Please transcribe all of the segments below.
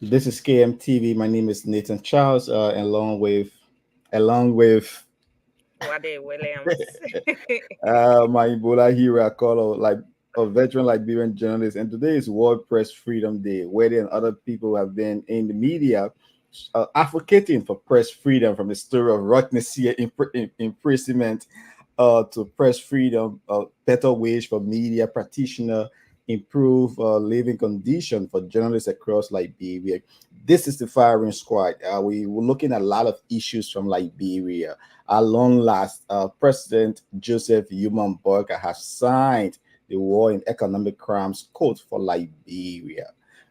This is KMTV. My name is Nathan Charles, along with Wade Williams. my Ebola hero, I call like a veteran Liberian journalist. And today is World Press Freedom Day, where they and other people have been in the media advocating for press freedom, from the story of Rotnesia imprisonment to press freedom, better wage for media practitioner, improve living condition for journalists across Liberia. This is the firing squad. We were looking at a lot of issues from Liberia. At long last, President Joseph Human Burger has signed the War in Economic Crimes Code for Liberia.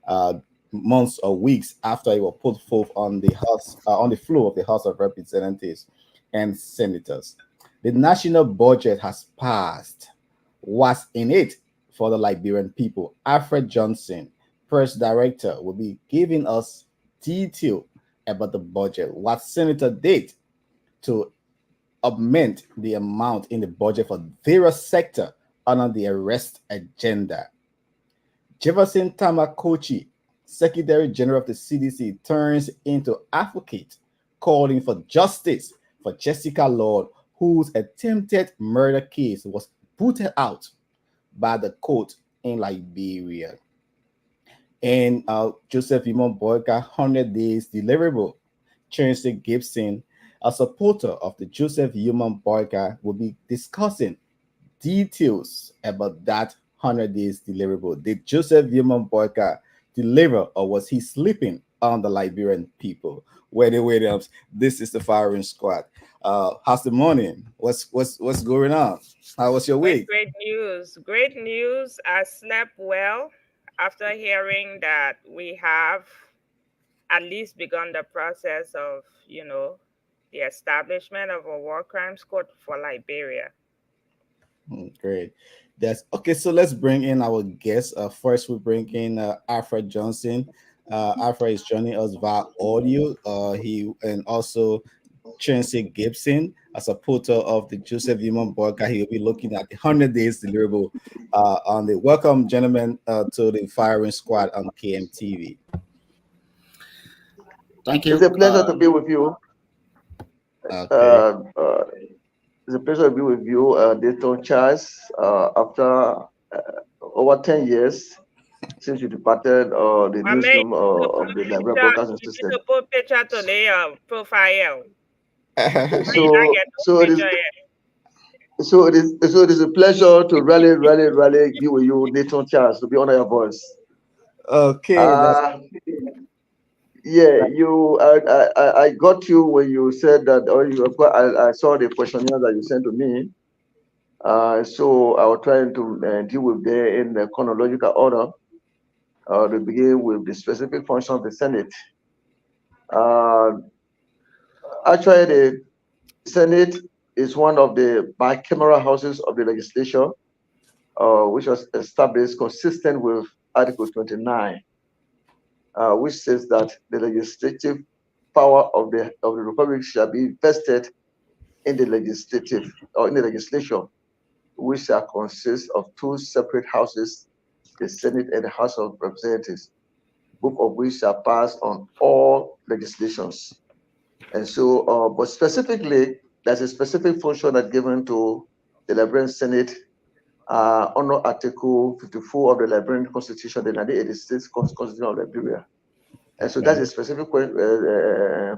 Uh, Months or weeks after it was put forth on the floor of the House of Representatives and Senators. The national budget has passed. What's in it for the Liberian people? Alfred Johnson, press director, will be giving us detail about the budget, what Senator did to augment the amount in the budget for various sectors under the arrest agenda. Jefferson Tamakochi, Secretary General of the CDC, turns into advocate, calling for justice for Jessica Lord, whose attempted murder case was booted out by the court in Liberia. And Joseph Imon Boyka, 100 days deliverable. Chauncey Gibson, a supporter of the Joseph Human Boyka, will be discussing details about that 100 days deliverable. Did Joseph Human Boyka deliver, or was he sleeping on the Liberian people? Wade Williams, this is the firing squad. How's the morning? What's going on? How was your Great, week? great news. Great news. I slept well after hearing that we have at least begun the process of, the establishment of a war crimes court for Liberia. Great. That's okay. So let's bring in our guest. First, we bring in Alfred Johnson. Alfred is joining us via audio. He and also Chauncey Gibson, a supporter of the Joseph Human Burger. He will be looking at the 100 days deliverable on the welcome, gentlemen, to the firing squad on KMTV. Thank It's a you. pleasure to be with you. Okay. Uh, uh, it's a pleasure to be with you, Dayton Charles. After over 10 years since you departed the I mean, newsroom of the Liberian Broadcasting you need System. to put picture to their profile. Why you not So, get no so it is, picture yet? so it is a pleasure to really be with you, Dayton Charles, to be under your voice. Okay. That's Uh, yeah, I got you when you said that, or I saw the questionnaire that you sent to me. So I was trying to deal with them in the chronological order. To begin with the specific function of the Senate. Uh, Actually, the Senate is one of the bicameral houses of the legislature, which was established consistent with Article 29, which says that the legislative power of the Republic shall be vested in the legislative or in the legislature, which shall consist of two separate houses, the Senate and the House of Representatives, both of which shall pass on all legislations. And so, but specifically, there's a specific function that's given to the Liberian Senate under Article 54 of the Liberian Constitution, the 1986 Constitution of Liberia. And so that's okay. a specific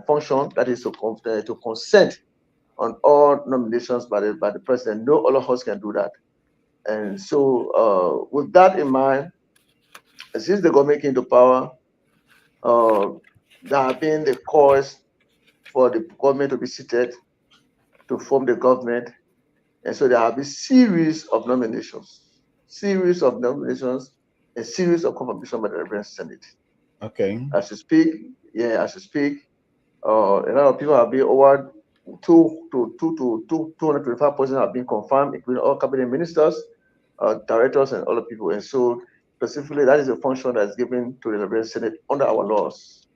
function that is to consent on all nominations by the president. No other house can do that. And so, with that in mind, since the government came to power, uh, there have been the cause for the government to be seated to form the government. And so there have been series of nominations, a series of confirmation by the Reverend Senate. Okay. As you speak, as you speak, a lot of people have been over 225 persons have been confirmed, including all cabinet ministers, directors, and other people. And so specifically, that is a function that's given to the Reverend Senate under our laws.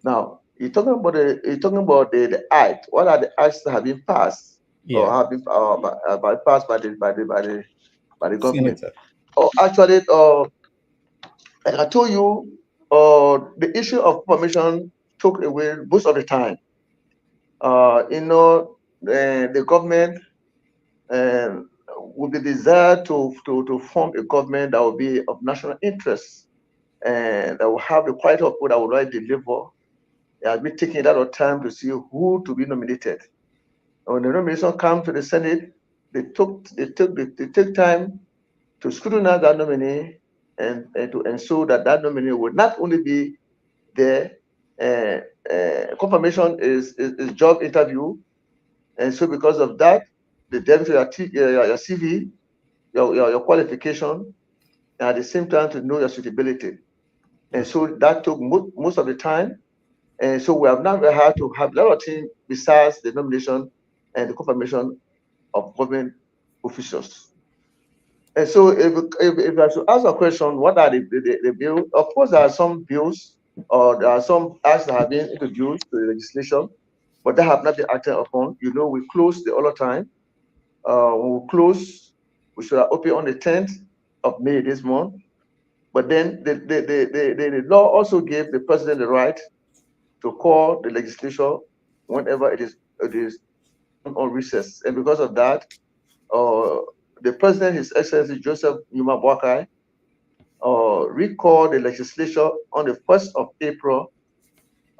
Now, you're talking about the act. What are the acts that have been passed or Yeah. have been passed by the government? Senator. Actually, like I told you, the issue of permission took away most of the time. The government uh, would be desired to form a government that will be of national interest and that will have the quality of people that will really deliver. It has been taking a lot of time to see who to be nominated. And when the nomination comes to the Senate, they take time to scrutinize that nominee and to ensure that that nominee will not only be there. Confirmation is job interview, and so because of that, they delve to your CV, your qualification, and at the same time to know your suitability. And so that took most of the time. And so we have now had to have a lot of things besides the nomination and the confirmation of government officials. And so if I should ask a question, what are the bills? Of course, there are some bills or there are some acts that have been introduced to the legislation, but that have not been acted upon. We close the other time. When we close, we should have opened on the 10th of May this month. But then the law also gave the president the right to call the legislature whenever it is on recess. And because of that, the president, His Excellency Joseph Numa Boakai, recalled the legislature on the 1st of April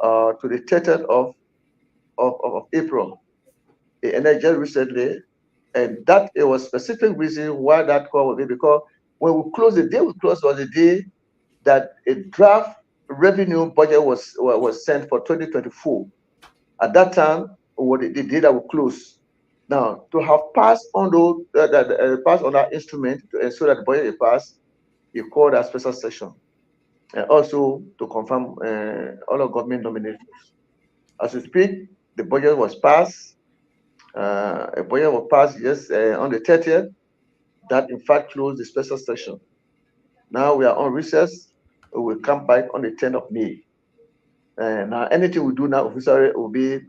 to the 30th of April. And just recently, and that it was specific reason why that call would be because when we closed, the day we closed was the day that a draft revenue budget was sent for 2024. At that time, was the day that we closed. Now, to have passed on that instrument to ensure that the budget is passed, he called a special session, and also to confirm all of government nominations. As we speak, the budget was passed. A budget was passed on the 30th. That in fact closed the special session. Now we are on recess. We will come back on the 10th of May. Now anything we do now officially will be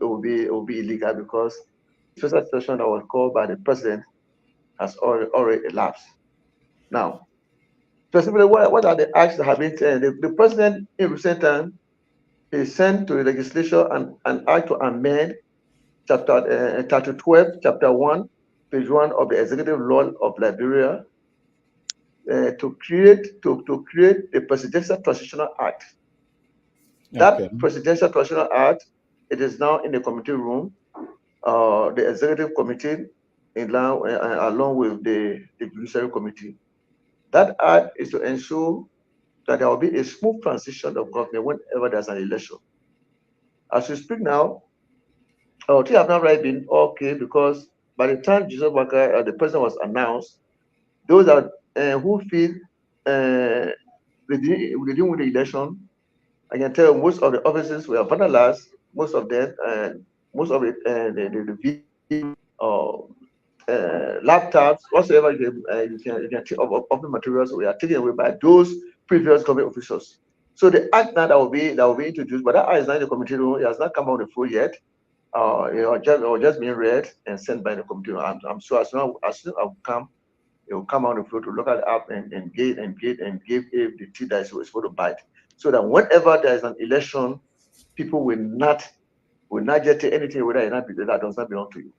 illegal because the special session that was called by the president has already elapsed. Now, specifically, what are the acts that have been taken? The president in recent time he sent to the legislature an act to amend chapter 12, chapter 1, page 1 of the executive law of Liberia to create the Presidential Transitional Act. That Presidential Transitional Act, it is now in the committee room, the executive committee, along with the judiciary committee. That act is to ensure that there will be a smooth transition of government whenever there's an election. As we speak now, things have not really been okay because by the time Joseph Boakai, the president, was announced, those who feel they didn't win the election, I can tell you most of the offices were vandalized. Most of them, most of it, the laptops, whatsoever you can take of the materials were taken away by those previous government officials. So the act now that will be introduced, but that act is not in the committee room. It has not come on the floor yet. Just being read and sent by the committee room. I'm sure as soon as it will come on the floor to look at the app and give the tea that is supposed to bite, so that whenever there is an election, people will not get anything whether that does not belong to you.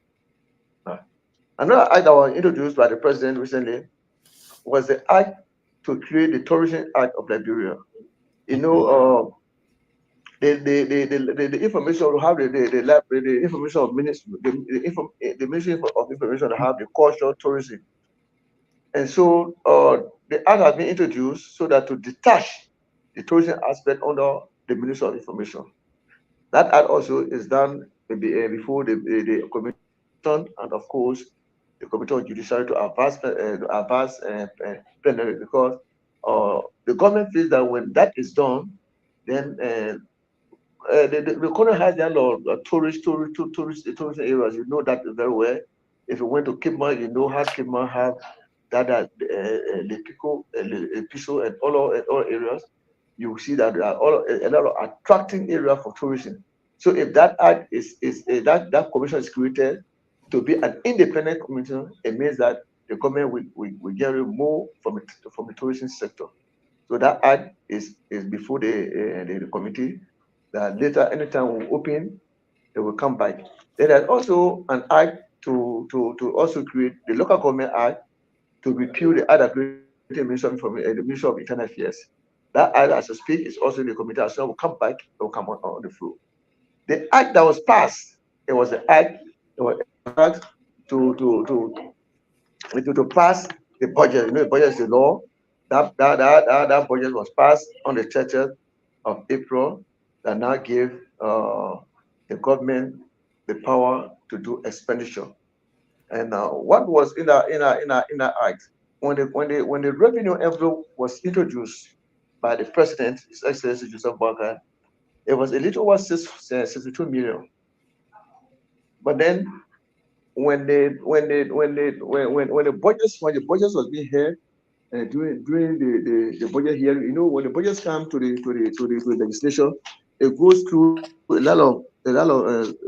Another act that was introduced by the president recently was the act to create the Tourism Act of Liberia. The information will have the information of ministry, the Ministry of Information will have the culture, tourism, and so the act has been introduced so that to detach the tourism aspect under the Ministry of Information. That act also is done before the commission and of course the Committee on Judiciary to advance plenary, because the government feels that when that is done, then the country has their law, tourist areas. You know that very well. If you went to Cape Mount, you know how Cape Mount have that the Piso and all areas. You will see that there are a lot of attracting area for tourism. So if that act that commission is created to be an independent commission, it means that the government will generate more from the tourism sector. So that act is before the committee. That later, anytime we open, they will come back. Then there's also an act to also create the local government act to repeal the act that created the Ministry of Internal Affairs. That act, as I speak, is also in the committee as well. Will come back. It will come on the floor. The act that was passed, it was the act. It was act to pass the budget. You know, the budget is the law. That budget was passed on the 30th of April. That now gave the government the power to do expenditure. And what was in that act, when the revenue envelope was introduced by the president, His Excellency Joseph Boakai, it was a little over 62 million. But then when the budgets was being held during the budget hearing, you know, when the budgets come to the legislation, it goes through a lot of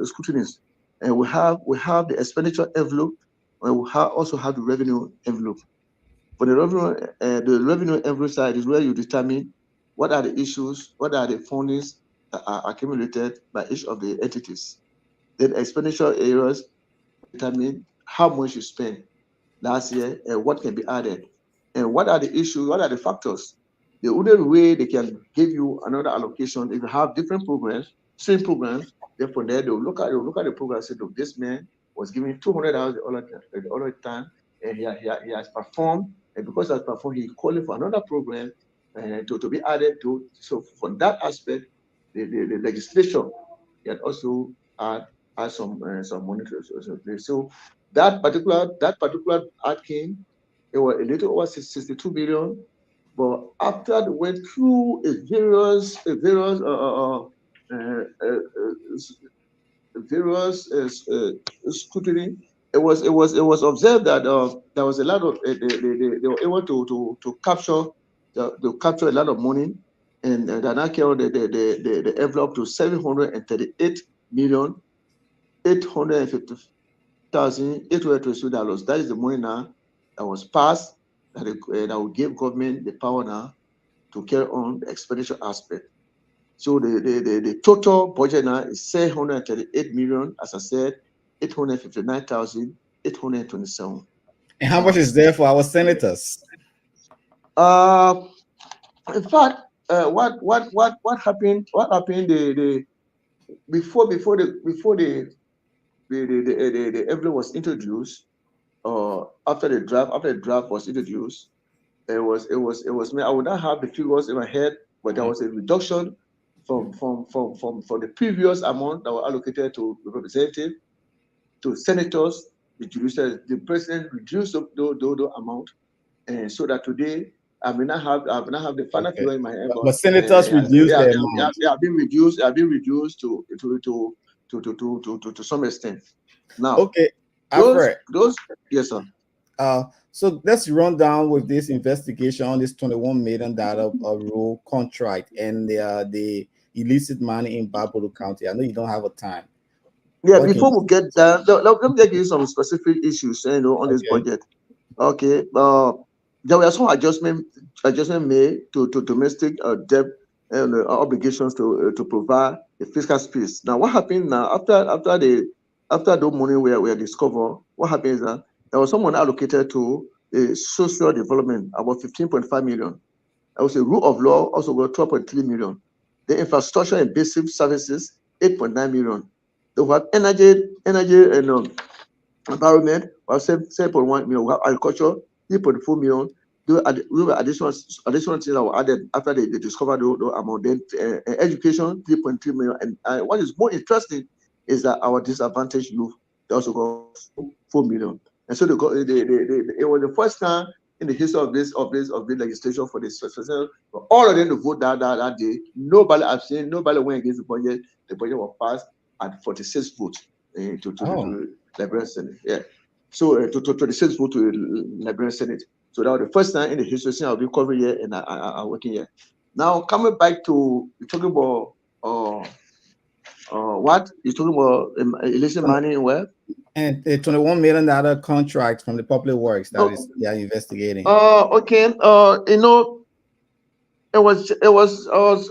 scrutinies, and we have the expenditure envelope, and we also have the revenue envelope. For the revenue envelope side is where you determine what are the issues, what are the fundings that are accumulated by each of the entities. Then expenditure areas determine how much you spend last year and what can be added, and what are the issues, what are the factors. The only way they can give you another allocation if you have different programs, same programs. Then from there they'll look at the program and say, look, this man was giving $200 the other time, and he has performed, and because he has performed, he calling for another program to be added to. So from that aspect, the legislation can also add some monitors. So that particular act came, it was a little over 62 billion, but after they went through a various scrutiny, it was observed that there was a lot of they were able to capture a lot of money, and that now carried the envelope to 738 million 850,822 dollars. That is the money now that was passed that will give government the power now to carry on the expenditure aspect. So the total budget now is 738 million, as I said, 859,827. And how much is there for our senators? In fact, what happened? Before the envelope was introduced, after the draft was introduced, it was me. I would not have the figures in my head, but there was a reduction from the previous amount that were allocated to representatives to senators. The president reduced the amount, and so that today I may not have the final figure in my head. But senators reduced their amount. They have been reduced to some extent. Now, okay, Alfred. Yes, sir. So let's run down with this investigation on this $21 million rule contract and the illicit money in Barbados County. I know you don't have a time. Yeah, okay. Before we get there, let me give you some specific issues, on this budget. Okay, there were some adjustment made to domestic debt and obligations to provide the fiscal space. Now, what happened now after those money were discovered? What happened is that there was someone allocated to social development about 15.5 million. There was a rule of law also got 12.3 million. The infrastructure and basic services 8.9 million. They have energy and environment, we have 7.1 million. We have agriculture 3.4 million. There were additional things that were added after they discovered the amount. Then education 3.3 million. And what is more interesting is that our disadvantaged youth, they also got 4 million. And so it was the first time in the history of this legislation for this special, for all of them to vote that day. Nobody abstained, nobody went against the budget. The budget was passed at 46 votes to the Liberian Senate. Yeah. So to 26 votes to the Liberian Senate. So that was the first time in the history since I've been covering here and I'm working here. Now coming back to talking about what you're talking about illicit money and where? And the $21 million contract from the Public Works that is they are investigating. Okay. it was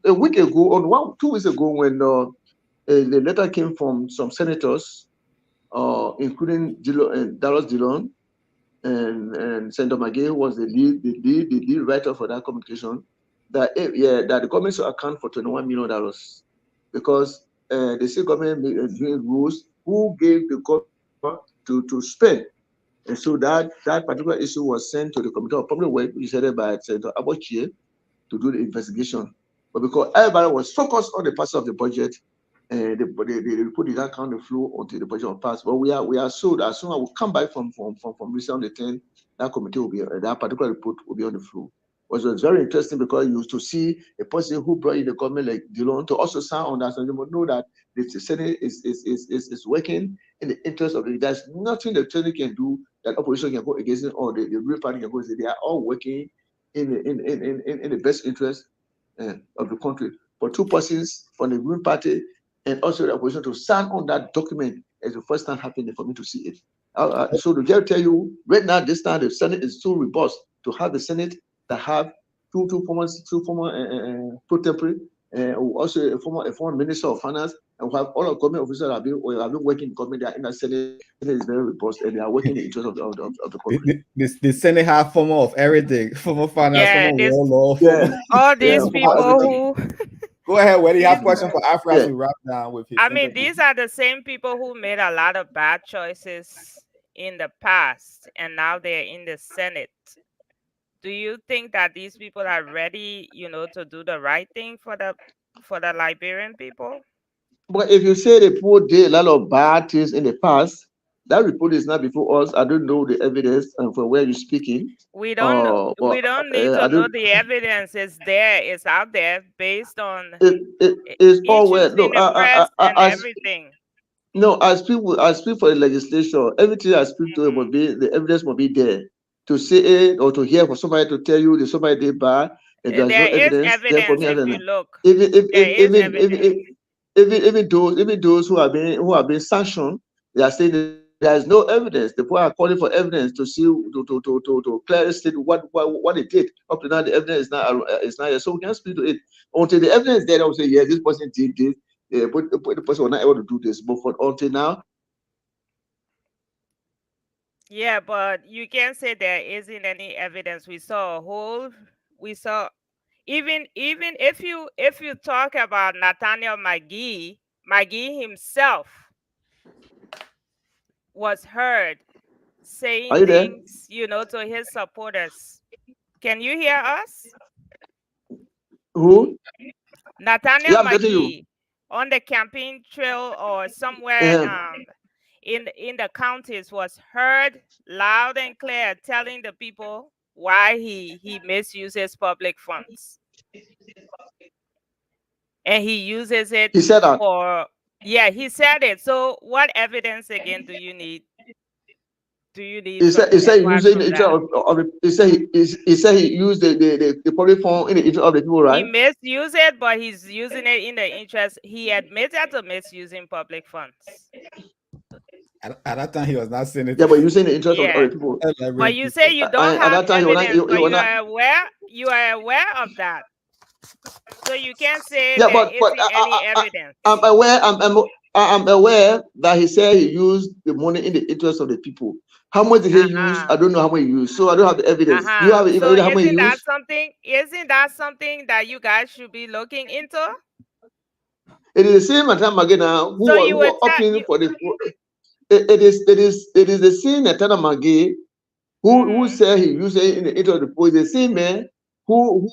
a week ago, or 2 weeks ago, when a letter came from some senators, including Dallas Dillon and Senator McGee, who was the lead writer for that communication, that that the government should account for $21 million, because the state government doing rules who gave the government to spend. And so that particular issue was sent to the Committee of Public Works, which is headed by Senator Abochie, to do the investigation. But because everybody was focused on the passing of the budget, and the report did not count the flow until the budget was passed. But we are sure that as soon as we come back from recent on the 10th, that committee will be that particular report will be on the floor. Which was very interesting, because you used to see a person who brought in the government like Dillon to also sound on that, so you would know that the Senate is working in the interest of the. There's nothing the Senate can do that opposition can go against it, or the Green Party can go against it. They are all working in the best interest of the country. For two persons from the Green Party and also the opposition to stand on that document as the first time happening for me to see it. So to just tell you, right now, this time the Senate is too robust to have the Senate that have two former pro tempore, also a former minister of finance, and we have all of government officers that have been working in government. They are in the Senate. Senate is very robust, and they are working in the interest of the country. The Senate have former of everything, former finance, former law. All these people who. Go ahead, Wendy. You have a question for Afra as we wrap down with his interview. These are the same people who made a lot of bad choices in the past, and now they're in the Senate. Do you think that these people are ready, to do the right thing for the Liberian people? But if you say the people did a lot of bad things in the past, that report is not before us. I don't know the evidence and from where you're speaking. We don't know. We don't need to know the evidence. It's there. It's out there based on it's always no press and everything. No, I speak for the legislature. Everything I speak to must be, the evidence must be there. To say it or to hear for somebody to tell you that somebody did bad, and there's no evidence. Therefore, if you look. Even those who have been sanctioned, they are saying there is no evidence. The people are calling for evidence to see to clearly state what they did. Up to now, the evidence is not here, so we can't speak to it until the evidence is there. I will say, yes, this person did this. But the person was not able to do this. But until now. Yeah, but you can't say there isn't any evidence. We saw even if you talk about Nathaniel McGee himself was heard saying things, to his supporters. Can you hear us? Who? Nathaniel McGee on the campaign trail or somewhere in the counties was heard loud and clear telling the people why he misuses public funds. And he uses it he said that. He said it. So what evidence again do you need? He said he using the interest of he said he used the public fund in the interest of the people, right? He misused it, but he's using it in the interest. He admitted to misusing public funds. At that time, he was not saying it. Yeah, but using the interest of the people. But you say you don't have evidence, but you are aware of that. So you can't say there isn't any evidence. I'm aware that he said he used the money in the interest of the people. How much did he use? I don't know how much he used, so I don't have the evidence. You have so how much he used? Isn't that something that you guys should be looking into? It is the same time again now. Who are opting for the? It is the same Natana Magee who said he used it in the interest of the people. It's the same man who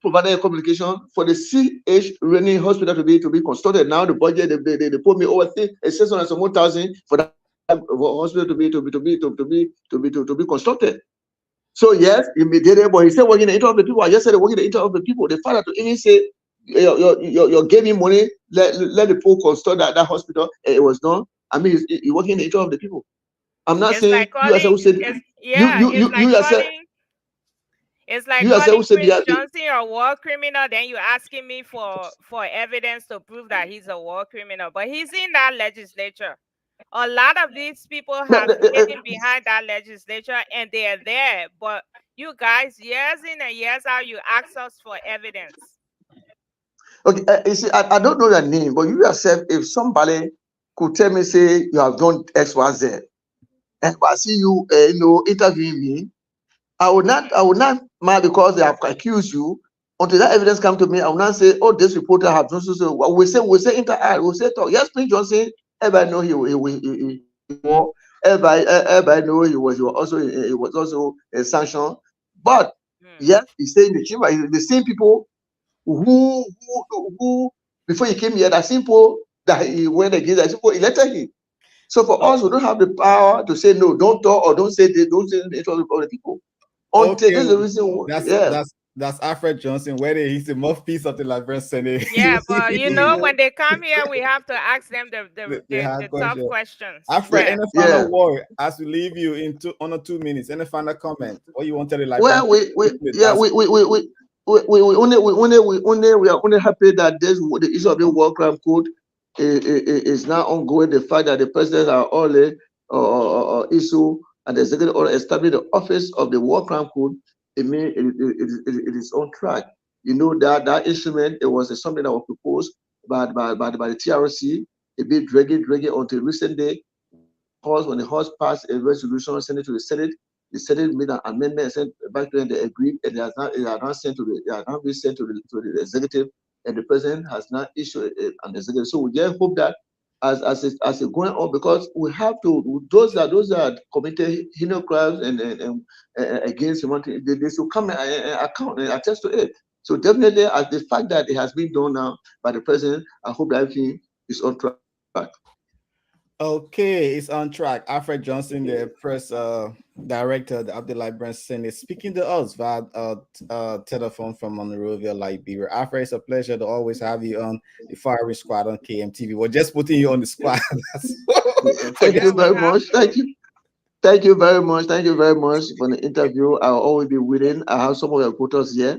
provided a communication for the CH Rennie Hospital to be constructed. Now the budget they put me over 600,000 for that hospital to be constructed. So yes, he did it, but he said working in the interest of the people. I just said working in the interest of the people. The father to even say you gave me money, let the people construct that hospital. It was done. I mean, he's working in the interest of the people. I'm not saying you as who said it's like calling Chris Johnson a war criminal, then you asking me for evidence to prove that he's a war criminal. But he's in that legislature. A lot of these people have hidden behind that legislature, and they are there. But You guys, years in and years out, you ask us for evidence. Okay, you see, I don't know your name, but you yourself, if somebody could tell me, say you have done X, Y, Z, and I see you, interviewing me, I would not mind because they have accused you. Until that evidence come to me, I will not say, oh, this reporter have done so. We say we say talk. Yes, Prince Johnson. Everybody know everybody know he was also a sanction. But yes, he's saying the chamber is the same people who before he came here, the same people that he went against, the same people elected him. So for us, we don't have the power to say no, don't talk or don't say this, don't say the interest of other people. Until this is the reason. That's Alfred Johnson, where he's the mouthpiece of the Liberal Senate. Yeah, but when they come here, we have to ask them the tough questions. Alfred, any final word as we leave you in 2 minutes? Any final comment? What you want to tell the Liberal? We are only happy that the issue of the war crime code is now ongoing. The fact that the president are only issue and the executive order establish the office of the war crime code. It means it is on track. You know that instrument, it was something that was proposed by the TRC. It been dragging until recent day. When the House passed a resolution, sent it to the Senate. The Senate made an amendment and sent back to them. They agreed, and they are now sent to the executive, and the president has not issued an executive. So we just hope that as it going on, because we have to, those that committed heinous crimes and against humanity, they should come and account and attest to it. So definitely, as the fact that it has been done now by the president, I hope that everything is on track. Okay, it's on track. Alfred Johnson, the press director of the Liberal Senate, speaking to us via telephone from Monrovia, Liberia. Alfred, it's a pleasure to always have you on the Firing Squad on KMTV. We're just putting you on the squad. Thank you very much. Thank you very much. Thank you very much for the interview. I'll always be waiting. I have some of your reporters here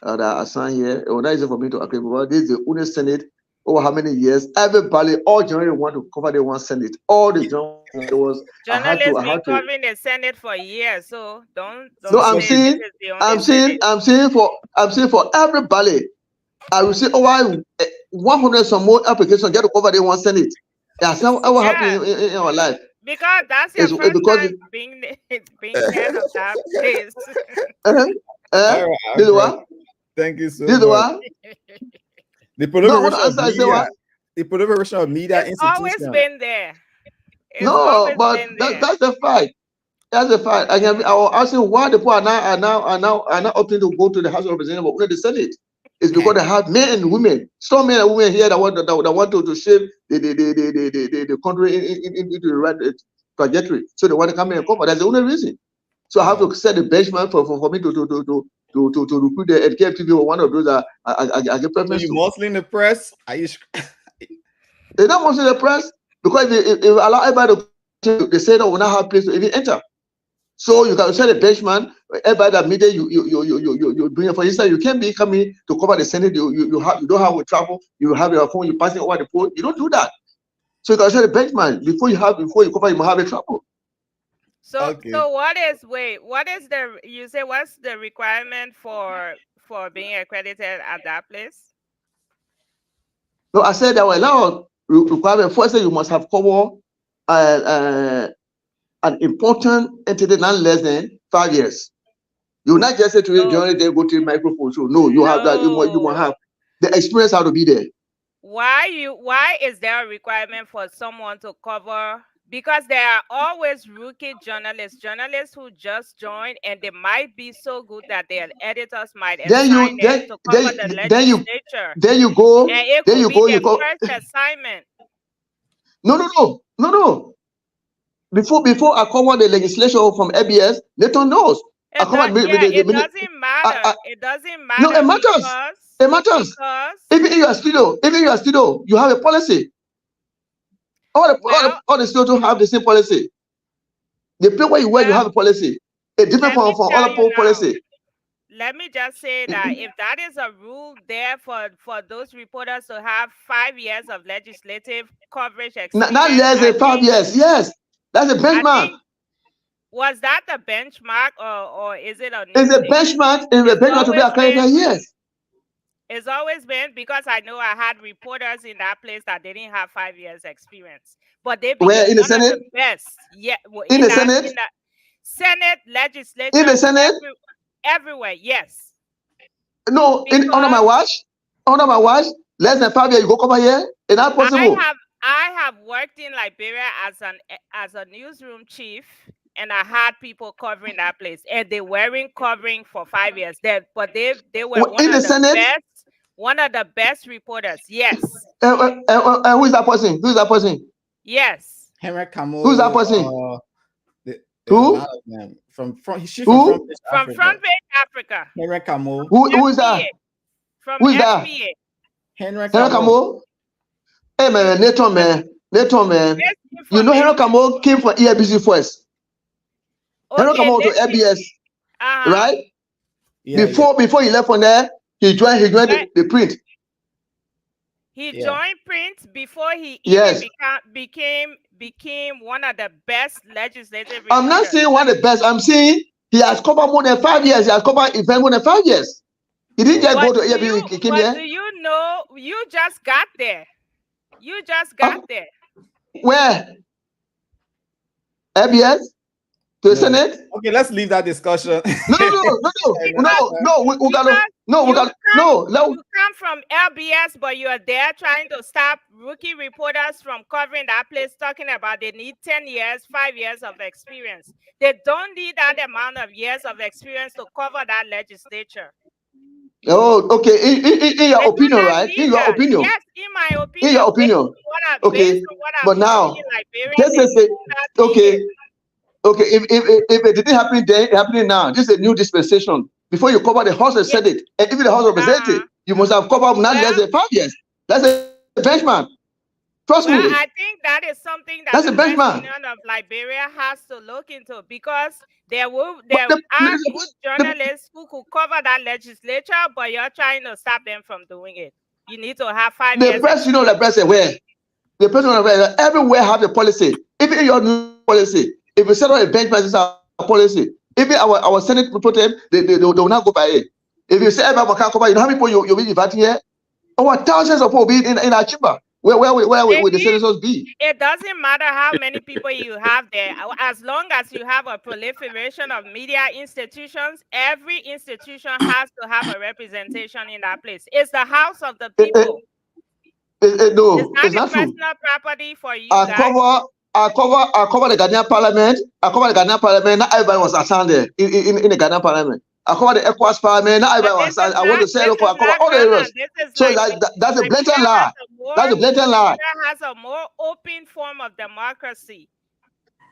that are assigned here. It was not easy for me to agree with. This is the only Senate over how many years? Everybody, all journalists want to cover the one Senate. All the journalists been covering the Senate for years, so don't. So I'm saying for everybody, I will say over 100 some more applications get to cover the one Senate. That's not what happened in our life. Because that's your first time being head of that place. This is what? Thank you so much. This is what? The proliferation of media it's always been there. That's the fact. That's the fact. I was asking why the people are now opting to go to the House of Representatives, but not the Senate. It's because they have men and women, some men and women here that want to shape the country into the right trajectory. So they want to come in and cover. That's the only reason. So I have to set the benchmark for me to recruit the KMTV or one of those I get preference. So you mostly in the press? Are you? They're not mostly in the press because if allow everybody to, they say that will not have place to even enter. So you can set a benchmark. Everybody that media you bring it. For instance, you can't be coming to cover the Senate. You don't have to travel. You have your phone. You passing over the phone. You don't do that. So you can set a benchmark before you cover. You might have a trouble. So what is what's the requirement for being accredited at that place? No, I said there were a lot of requirements. First, you must have covered an important entity not less than 5 years. You will not just say to the journalist, they go to the microphone. So no, you have that. You must have the experience how to be there. Why is there a requirement for someone to cover? Because there are always rookie journalists who just joined, and they might be so good that their editors might assign them to cover the legislature. There you go. And it could be the first assignment. No. Before I cover the legislation from ABS, they don't know. It doesn't matter. It doesn't matter. No, it matters. It matters. Even in your studio, you have a policy. All the studios have the same policy. The place where you work, you have a policy. A different from other policy. Let me just say that if that is a rule there for those reporters to have 5 years of legislative coverage experience, not less than 5 years. Yes, that's a benchmark. Was that the benchmark, or is it a new It's a thing? benchmark. It's a benchmark to be accredited. Yes. It's always been, because I know I had reporters in that place that didn't have 5 years experience, but they became Where in the one of Senate? the best. Yeah, well, In the that, Senate? in the Senate, legislature, In the Senate? everywhere. Yes. No, under my watch. Under my watch. Less than 5 years, you go cover here. It's not possible. I have worked in Liberia as a newsroom chief, and I had people covering that place, and they weren't covering for 5 years. But they were in the Senate? One of the best reporters. Yes. Who is that person? Who is that person? Yes. Henry Cameau. Who's that person? Who? From Front Page Africa. Henry Cameau. Who is that? From who is FPA. That? Henry Cameau. Hey man, Nathan man. You know Henry Cameau came from EIBC first. Okay, Henry Cameau to ABS. Right? Yeah, before he left from there, he joined the print. He joined print before he became one of the best legislative reporters. I'm not saying one of the best. I'm saying he has covered more than 5 years. He has covered event more than 5 years. He didn't just go to ABS. He came here. Do you know you just got there? You just got there. Where? ABS? To the Senate? Okay, let's leave that discussion. No. You come from LBS, but you are there trying to stop rookie reporters from covering that place, talking about they need 10 years, 5 years of experience. They don't need that amount of years of experience to cover that legislature. Oh, okay. In your opinion, right? In your opinion. Yes, in my opinion. In your opinion. Okay. But now, this is okay. Okay, if it didn't happen then, it's happening now. This is a new dispensation. Before you cover the House of Senate, and even the House of Representatives, you must have covered not less than 5 years. That's a benchmark. Trust me. I think that is something that the President of Liberia has to look into, because there are good journalists who could cover that legislature, but you're trying to stop them from doing it. You need to have 5 years. The president of the president, where? The president of the everywhere have the policy. Even in your new policy, if we set up a benchmark, this is our policy. Even our Senate reporter, they will not go by it. If you say everyone can cover, you know how many people you'll be inviting here? Over thousands of people be in Achimba. Where will the senators be? It doesn't matter how many people you have there. As long as you have a proliferation of media institutions, every institution has to have a representation in that place. It's the house of the people. No, it's not personal property for you guys. I cover the Ghanaian Parliament. Not everybody was assigned there in the Ghanaian Parliament. I cover the ECOWAS Parliament. Not everybody was assigned. I want to say, look, I cover all the areas. So that's a blatant lie. That's a blatant lie. Liberia has a more open form of democracy.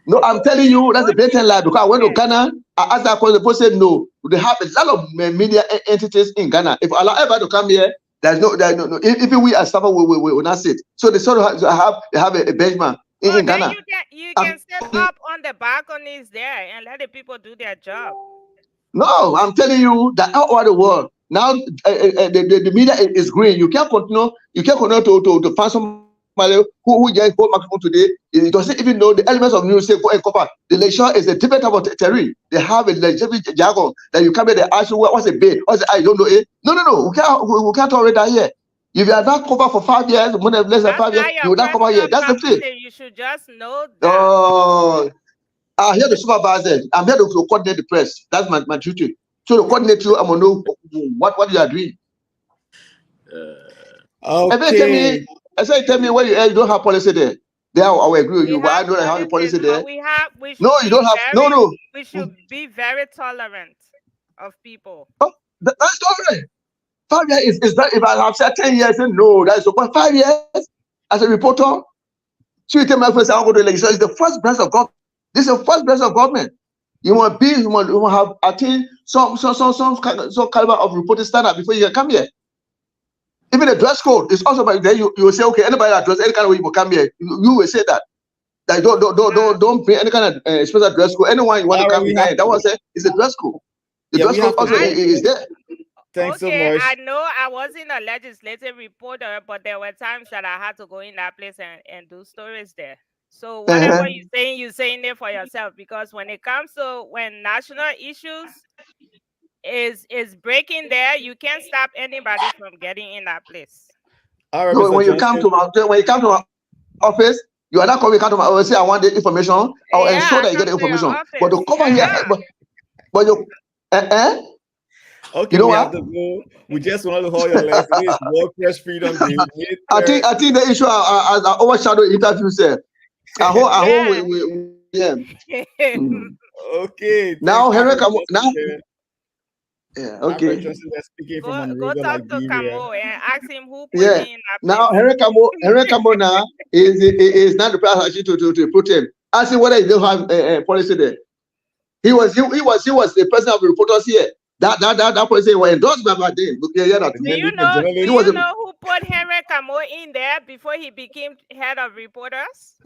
No, I'm telling you, that's a blatant lie. Because I went to Ghana, I asked that question. The person said no. They have a lot of media entities in Ghana. If I allow everybody to come here, there's no. Even we as staff, we will not sit. So they sort of have a benchmark. In Ghana. You can set up on the balconies there and let the people do their job. No, I'm telling you that all over the world now the media is green. You can't continue. You can't continue to find somebody who just hold microphone today. It doesn't even know the elements of news. Say go and cover. The election is a different type of terrain. They have a legislative jargon that you come here. They ask you what's a bid. What's I don't know it. No. We can't tolerate that here. If you are not covered for 5 years, less than 5 years, you will not cover here. That's the thing. You should just know that. I'm here to supervise. I'm here to coordinate the press. That's my duty. So to coordinate you, I'm gonna know what you are doing. Okay. Tell me where you don't have policy there. There, I will agree with you. But I don't have a policy there. You don't have. No. We should be very tolerant of people. Oh, that's tolerant. 5 years is that if I have said 10 years, no, that is so. But 5 years as a reporter, so you tell my friends, I'll go to the legislature. It's the first branch of government. This is the first branch of government. You want to have attained some caliber of reporting standard before you can come here. Even the dress code is also by then you will say, okay, anybody that dress any kind of way you will come here. You will say that. That don't bring any kind of special dress code. Anyone you want to come here, that one say it's a dress code. The dress code also is there. Thanks so much. I know I wasn't a legislative reporter, but there were times that I had to go in that place and do stories there. So whatever Uh-huh. you're saying it for yourself. Because when it comes to when national issues is breaking there, you can't stop anybody from getting in that place. All right, So Mr. when you come Johnson. to my office, you are not coming. Come to my office. Say I want the information. I will ensure Yeah, that I you get the come to your information. But to office. come here, but you, you Okay, know we have what? to go. We just wanted to hold your legs. Today is World Press Freedom Day. We made I think the issue I overshadow interview. Say I hope Yeah. we mm. okay, Now thanks, Henry, Alfred come now. Johnson. There. Yeah, Alfred okay. Johnson, they're speaking from Go Monrovia, talk to Liberia. Camo and ask him who put Yeah. me in that Now place. Henry Camo now is not the person actually to put him. Ask him whether he don't have a policy there. He was the president of the reporters here. That policy was endorsed by Biden. Okay, yeah, that The, Do too. you the know? Do He journalist. was you a, know who put Henry Camo in there before he became head of reporters?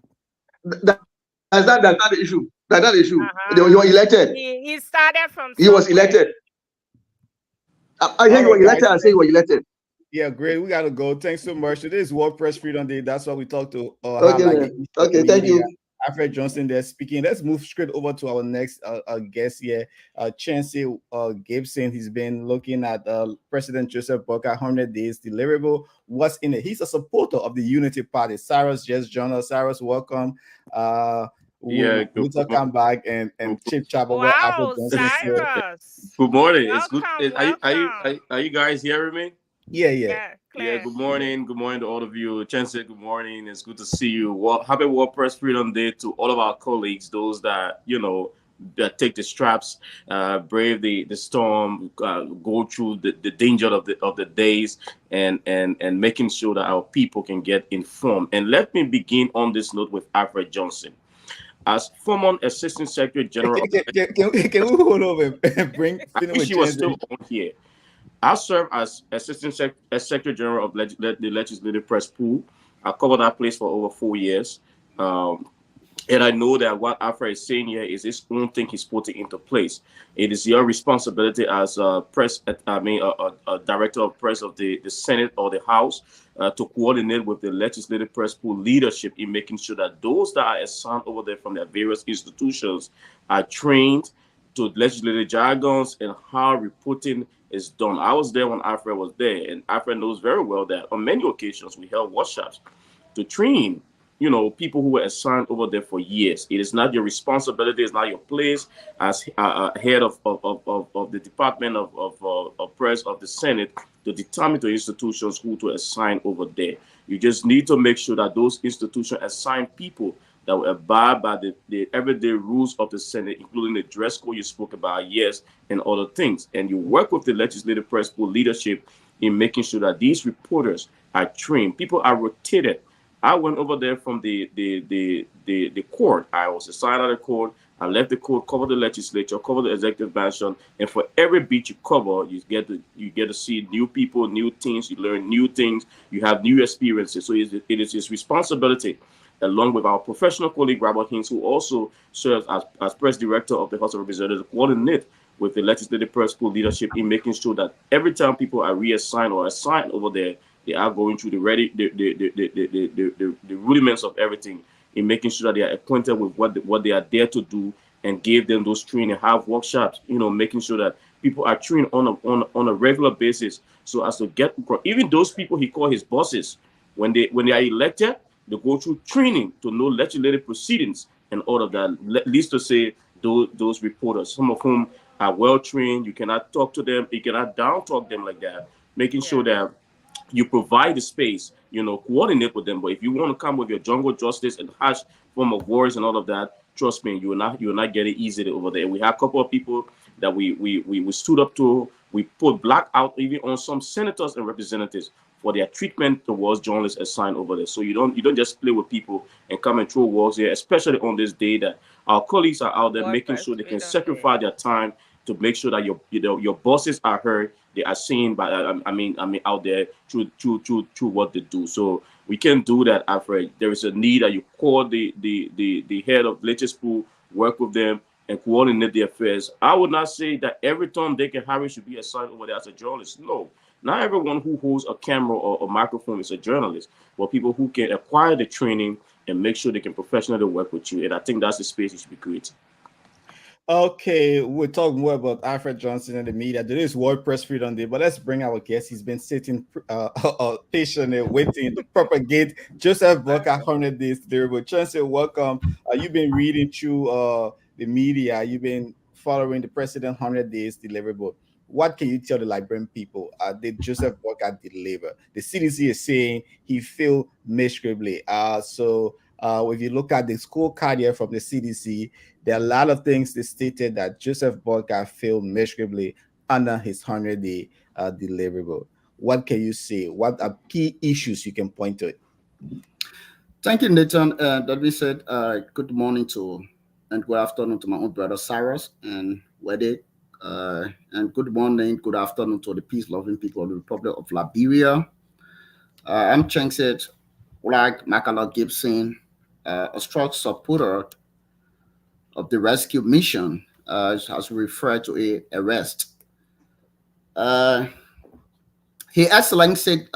that's not the issue. That's not the issue. He Uh-huh. was elected. He started from He was somewhere. elected. I hear All you were right, guys. elected. I say you were elected. Yeah, great. We gotta go. Thanks so much. Today is World Press Freedom Day. That's why we talk to or have Okay, like an man. issue of Okay, thank media. you. Alfred Johnson there speaking. Let's move straight over to our next guest here, Chancey Gibson. He's been looking at President Joseph Boca 100 days deliverable. What's in it? He's a supporter of the Unity Party. Cyrus just joined us. Cyrus, welcome. Yeah, We'll come back and chip chat over what Alfred Wow, Johnson said. Cyrus. good morning. It's good. Welcome, Are welcome. you guys hearing me? Yeah, yeah. Yeah, Yeah. clear. Good morning. Good morning to all of you. Chancellor, good morning. It's good to see you. Well, happy World Press Freedom Day to all of our colleagues, those that that take the straps, brave the storm, go through the danger of the days, and making sure that our people can get informed. And let me begin on this note with Alfred Johnson. As former Assistant Secretary General of Can we hold over and bring I finish wish with she was Chancey? still on here. I served as Secretary General of the Legislative Press Pool. I covered that place for over 4 years. Um, and I know that what Alfred is saying here is his own thing he's putting into place. It is your responsibility as a director of press of the Senate or the House to coordinate with the legislative press pool leadership in making sure that those that are assigned over there from their various institutions are trained to legislative jargons and how reporting is done. I was there when Alfred was there, and Alfred knows very well that on many occasions we held workshops to train people who were assigned over there for years. It is not your responsibility, it's not your place as head of the Department of Press of the Senate to determine to institutions who to assign over there. You just need to make sure that those institutions assign people that will abide by the everyday rules of the Senate, including the dress code you spoke about, yes, and other things. And you work with the legislative press pool leadership in making sure that these reporters are trained. People are rotated. I went over there from the court. I was assigned at the court. I left the court, covered the legislature, covered the executive mansion, and for every beat you cover, you get to see new people, new things. You learn new things. You have new experiences. So it is his responsibility, along with our professional colleague Robert Hines, who also serves as press director of the House of Representatives, to coordinate with the legislative press pool leadership in making sure that every time people are reassigned or assigned over there, they are going through the rudiments of everything in making sure that they are acquainted with what they are there to do and give them those training, have workshops, making sure that people are trained on a regular basis so as to get even those people he called his bosses when they are elected, they go through training to know legislative proceedings and all of that. At least to say those reporters, some of whom are well trained, you cannot talk to them, you cannot down talk them like that, making sure Yeah. that you provide the space, coordinate with them. But if you want to come with your jungle justice and harsh form of words and all of that, trust me, you will not get it easily over there. We had a couple of people that we stood up to. We put black out even on some senators and representatives for their treatment towards journalists assigned over there. So you don't just play with people and come and throw walls here, especially on this day that our colleagues are out there World making Press sure they can Freedom Day. sacrifice their time to make sure that your bosses are heard, they are seen by I mean out there through what they do. So we can do that, Alfred. There is a need that you call the head of latest pool, work with them and coordinate the affairs. I would not say that every Tom, Dick, and Harry should be assigned over there as a journalist. No, not everyone who holds a camera or a microphone is a journalist, but people who can acquire the training and make sure they can professionally work with you. And I think that's the space you should be creating. Okay, we'll talk more about Alfred Johnson and the media. Today is World Press Freedom Day, but let's bring our guest. He's been sitting patiently waiting to propagate Joseph Boakai 100 Days Deliverable. Chancellor, welcome. You've been reading through the media. You've been following the President 100 Days Deliverable. What can you tell the Liberian people? Did Joseph Boakai deliver? The CDC is saying he failed miserably. So if you look at the scorecard here from the CDC, there are a lot of things they stated that Joseph Boakai failed miserably under his 100-day deliverable. What can you say? What are key issues you can point to? Thank you, Nathan. That we said, good morning to and good afternoon to my own brother Cyrus and Wede. And good morning, good afternoon to the peace-loving people of the Republic of Liberia. I'm Chancellor like Makala Gibson, a strong supporter of the rescue mission, as referred to a arrest. His Excellency,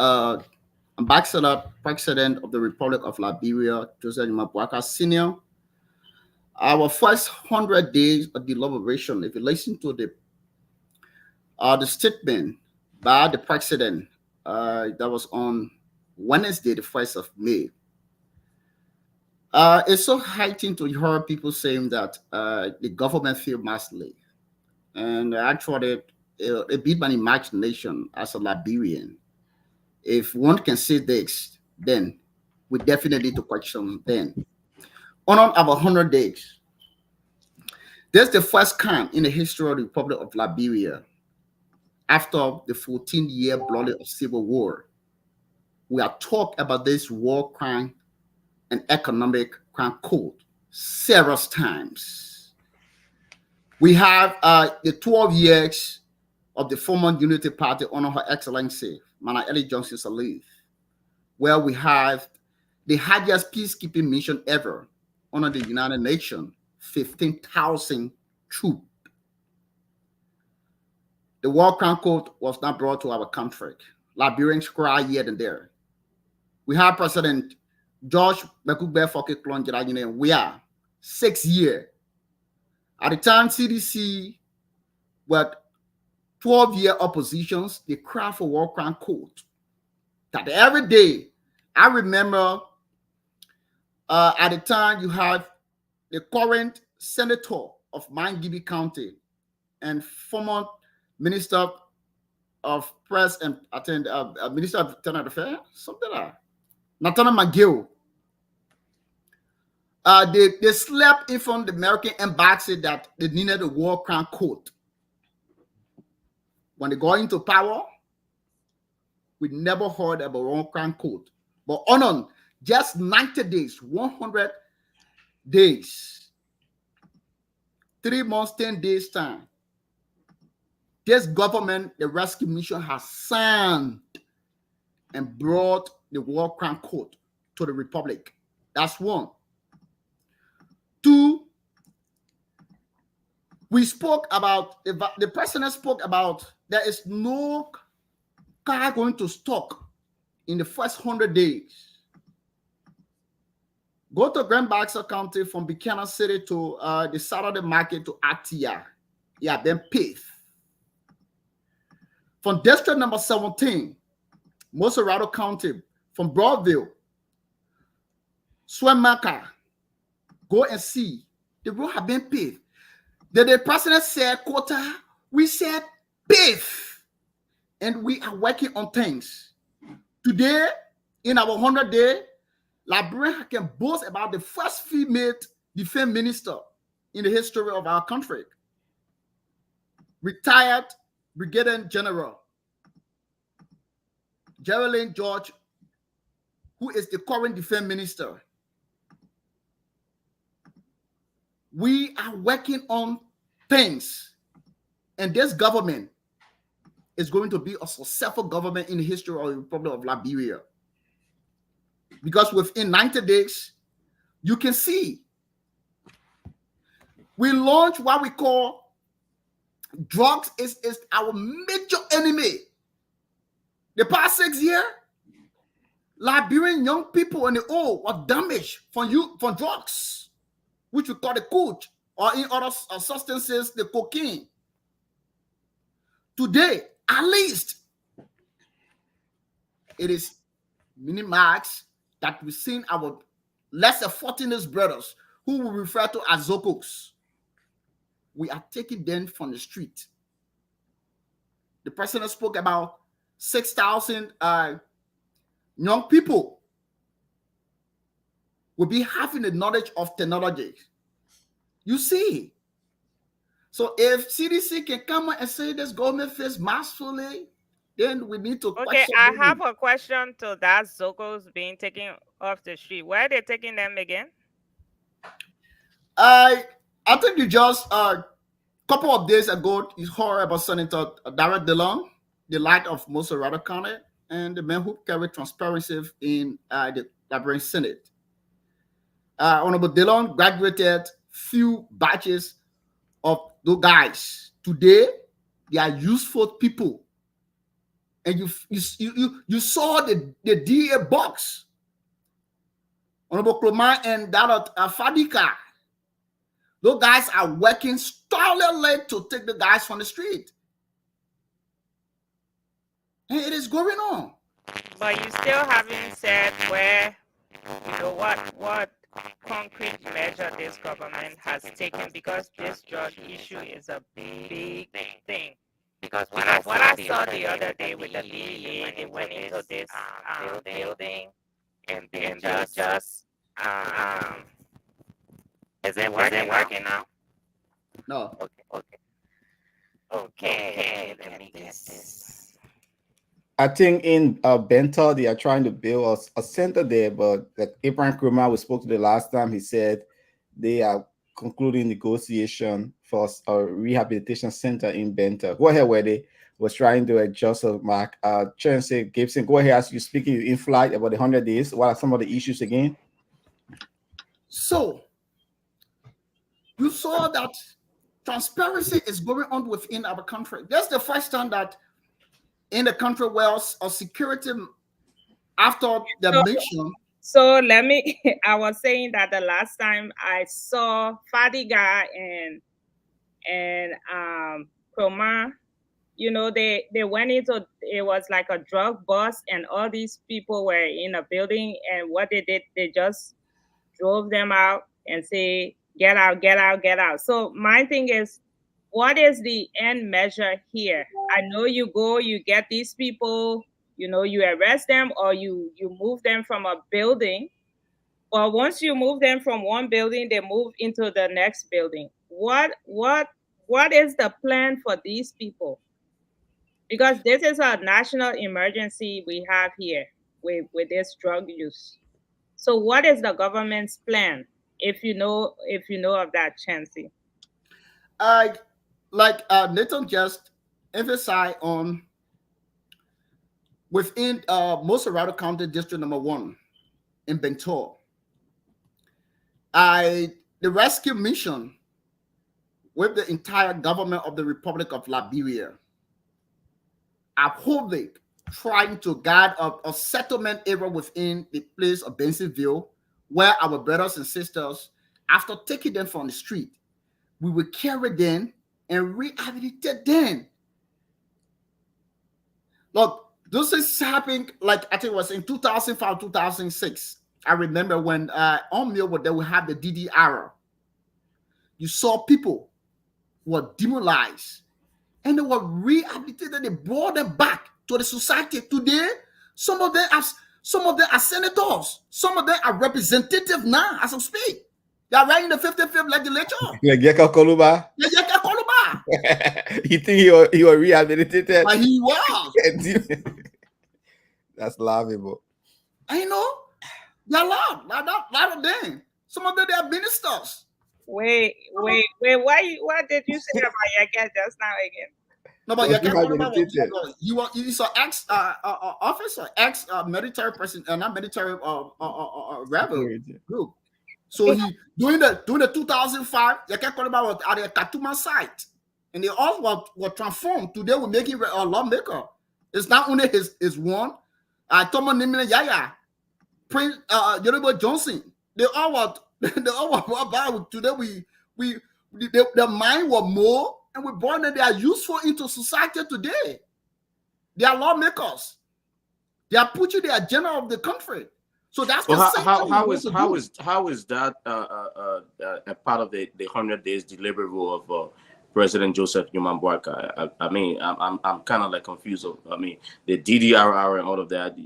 Ambassador President of the Republic of Liberia, Joseph Boakai Sr. Our first 100 days of deliberation, if you listen to the statement by the President that was on Wednesday, the 1st of May, it's so heightened to hear people saying that the government failed massively. And actually, it beat my imagination as a Liberian. If one can say this, then we definitely need to question then. On our 100 days, this is the first time in the history of the Republic of Liberia, after the 14-year bloody of civil war, we are talking about this war crime and economic crime code several times. We have the 12 years of the former Unity Party under Her Excellency, Mana Ellie Johnson Sirleaf, where we have the highest peacekeeping mission ever under the United Nations, 15,000 troops. The war crime code was not brought to our country. Liberians cry here and there. We have President George Bekugbe Foke Klonjira, we are 6 years. At the time, CDC with 12-year oppositions, they cry for war crime code. That every day, I remember at the time you have the current senator of Mangibi County and former Minister of Press and Minister of Internal Affairs, something like that. Nathaniel McGill. They slept in front of the American embassy that they needed a war crime code. When they got into power, we never heard about war crime code. But on just 90 days, 100 days, 3 months, 10 days time, this government, the rescue mission, has signed and brought the war crime code to the Republic. That's one. Two, we spoke about, the president spoke about there is no car going to stock in the first 100 days. Go to Grand Bassa County from Buchanan City to the Saturday market to Atia. Yeah, then pave. From district number 17, Moserado County, from Broadville, Swemaka, go and see. The road have been paved. The president said, quota, we said pave. And we are working on things. Today, in our 100-day, Liberia can boast about the first female defense minister in the history of our country. Retired Brigadier General Geraldine George, who is the current defense minister. We are working on things, and this government is going to be a successful government in the history of the Republic of Liberia. Because within 90 days, you can see we launched what we call drugs is our major enemy. The past 6 years, Liberian young people and the old were damaged from drugs, which we call the coach, or in other substances, the cocaine. Today, at least, it is minimax that we've seen our lesser fortunate brothers who we refer to as Zokos. We are taking them from the street. The president spoke about 6,000 young people will be having the knowledge of technology. You see. So if CDC can come and say this government face massively, then we need to Okay, question I them. have a question to that Zokos being taken off the street. Where are they taking them again? I think you just a couple of days ago you heard about Senator Darrell DeLong, the light of Moserado County, and the man who carried transparency in the Liberian Senate. Honorable DeLong graduated few batches of those guys. Today, they are useful people. And you saw the DA box. Honorable Clement and that Fadika. Those guys are working tirelessly to take the guys from the street. And it is going on. But you still haven't said where, what concrete measure this government has taken, because this drug issue is a big thing. Because when I saw the other day with the lady, when they went into this building and they just is it working now? No. Okay. Let me guess this. I think in Benta, they are trying to build a center there, but like Abraham Krumah, we spoke to the last time, he said they are concluding negotiation for a rehabilitation center in Benta. Go ahead, where they was trying to adjust a mark. Chance Gibson, go ahead, as you speaking in flight about the 100 days. What are some of the issues again? So, you saw that transparency is going on within our country. That's the first time that in the country where a security after the mission. So let me, I was saying that the last time I saw Fadiga and Kroma, they went into, it was like a drug bust, and all these people were in a building, and what they did, they just drove them out and say, get out, get out, get out. So my thing is, what is the end measure here? I know you go, you get these people, you arrest them or you move them from a building. But once you move them from one building, they move into the next building. What is the plan for these people? Because this is a national emergency we have here with this drug use. So what is the government's plan, if you know of that, Chancey? Like Nathan just emphasized on within Moserado County District Number 1 in Bentor, the rescue mission with the entire government of the Republic of Liberia are holding, trying to guard a settlement area within the place of Bensonville, where our brothers and sisters, after taking them from the street, we will carry them and rehabilitate them. Look, this is happening, like I think it was in 2005, 2006. I remember when on Mill, they would have the DDR. You saw people who were demonized and they were rehabilitated. They brought them back to the society. Today, some of them are senators. Some of them are representatives now, as I speak. They are right in the 55th legislature. Like Yeka Koluba. Yeah, Yeka Koluba. You think he was rehabilitated? But he was. That's laughable. I know. They're loud. Lot of them. Some of them, they are ministers. Wait. What did you say about Yeka just now again? No, but Yeka Koluba, he's an ex officer, ex military person, not military rebel group. So he during the 2005, Yeka Koluba was at the Katuma site, and they all were transformed. Today we're making a lawmaker. It's not only his one. Tomo Nimile Yaya. Prince Yoruba Johnson. They all were about today. The mind were more, and we born that they are useful into society today. They are lawmakers. They are pushing the agenda of the country. So that's the same thing how is that a part of the 100 days deliverable of President Joseph Newman Boakai? I mean, I'm kind of like confused. I mean, the DDRR and all of that.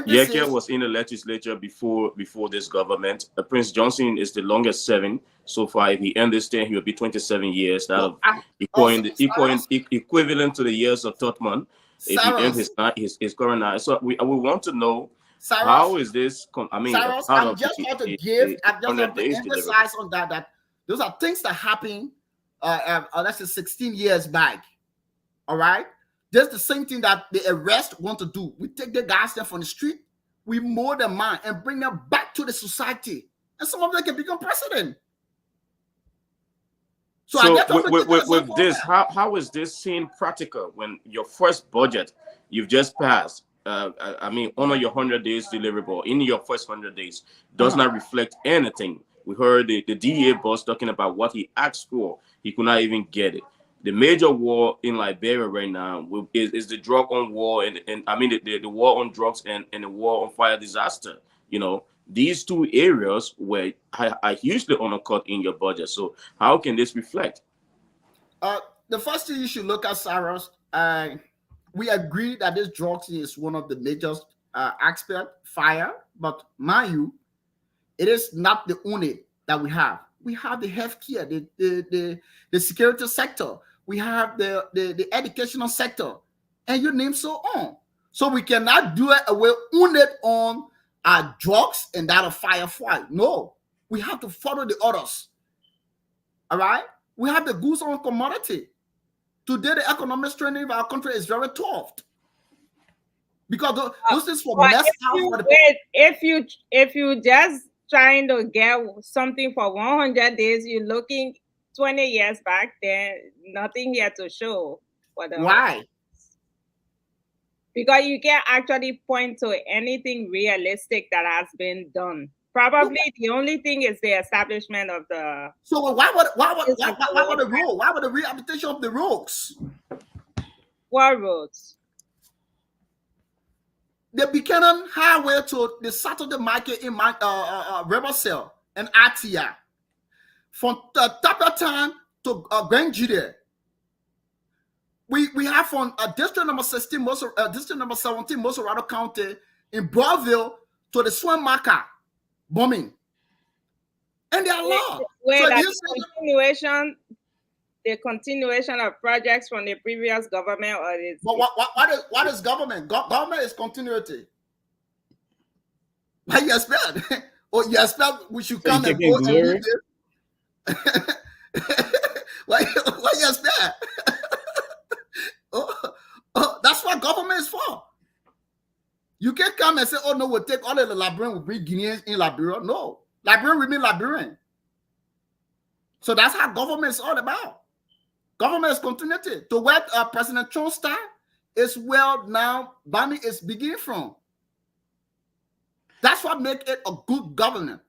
Yeke was in the legislature before this government. Prince Johnson is the longest serving so far. If he ends this term, he will be 27 years. That equivalent to the years of Totman. If he ends his current night. So we want to know, how is this? Cyrus, I'm just going to emphasize on that those are things that happen, let's say 16 years back. All right? That's the same thing that the arrest want to do. We take the guys there from the street, we mold them mind and bring them back to the society. And some of them can become president. So with this, how is this seen practical when your first budget you've just passed? I mean, honor your 100 days deliverable in your first 100 days does not reflect anything. We heard the DEA boss talking about what he asked for. He could not even get it. The major war in Liberia right now is the drug on war and I mean the war on drugs and the war on fire disaster. You know, these two areas were are hugely undercut in your budget. So how can this reflect? The first thing you should look at, Cyrus, we agree that this drugs is one of the major aspects, fire, but mind you, it is not the only that we have. We have the healthcare, the security sector, we have the educational sector, and you name so on. So we cannot do it away only on our drugs and that of firefight. No, we have to follow the others. All right? We have the goods on commodity. Today, the economic strength of our country is very tough. Because those things for mess out. If you just trying to get something for 100 days, you're looking 20 years back, then nothing here to show. Why? Because you can't actually point to anything realistic that has been done. Probably the only thing is the establishment of the. So why would the road? Why would the rehabilitation of the roads? What roads? The Buchanan Highway to the Saturday Market in Rebel Cell and Atia, from Tapia Town to Grand Jude. We have from district number 16, district number 17, Mosorado County in Broadville to the Swim Marker bombing, and they are law. The continuation of projects from the previous government, or is what is government? Government is continuity. Why you expect? Or you expect we should come and go and do this? Why you expect? That's what government is for. You can't come and say, "Oh no, we'll take all of the Liberian, we'll bring Guineans in Liberia." No, Liberian remain Liberian. So that's how government is all about. Government is continuity. To where President Trump start is where now Bami is beginning from. That's what makes it a good government.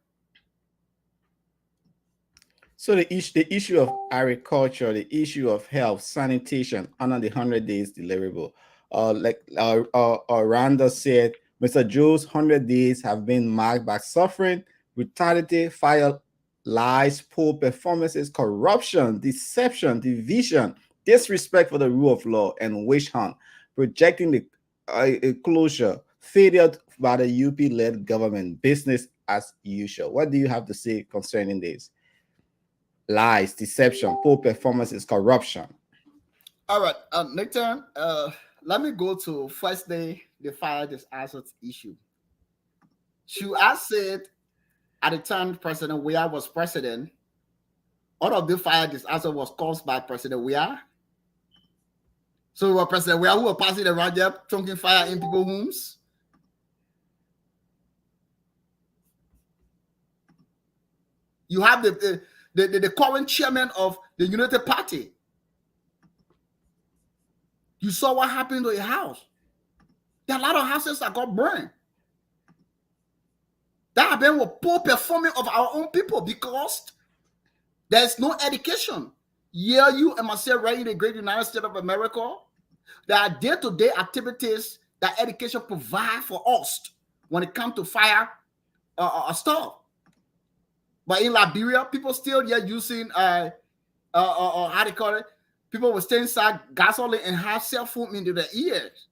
So the issue of agriculture, the issue of health, sanitation under the 100 days deliverable. Like Randa said, Mr. Joe's 100 days have been marked by suffering, brutality, fire, lies, poor performances, corruption, deception, division, disrespect for the rule of law, and witch hunt, projecting the closure, failure by the UP-led government, business as usual. What do you have to say concerning this? Lies, deception, poor performances, corruption. All right, Nathan, let me go to first day the fire disaster issue. Should I said at the time President Weah was president, all of the fire disaster was caused by President Weah. So President Weah who was passing around there, chunking fire in people's homes. You have the current chairman of the United Party. You saw what happened to your house. There are a lot of houses that got burned. That have been with poor performing of our own people because there's no education. Yeah, you and myself right in the great United States of America, there are day-to-day activities that education provide for us when it comes to fire stuff. But in Liberia, people still using how they call it. People will stay inside gasoline and have cell phone into their ears.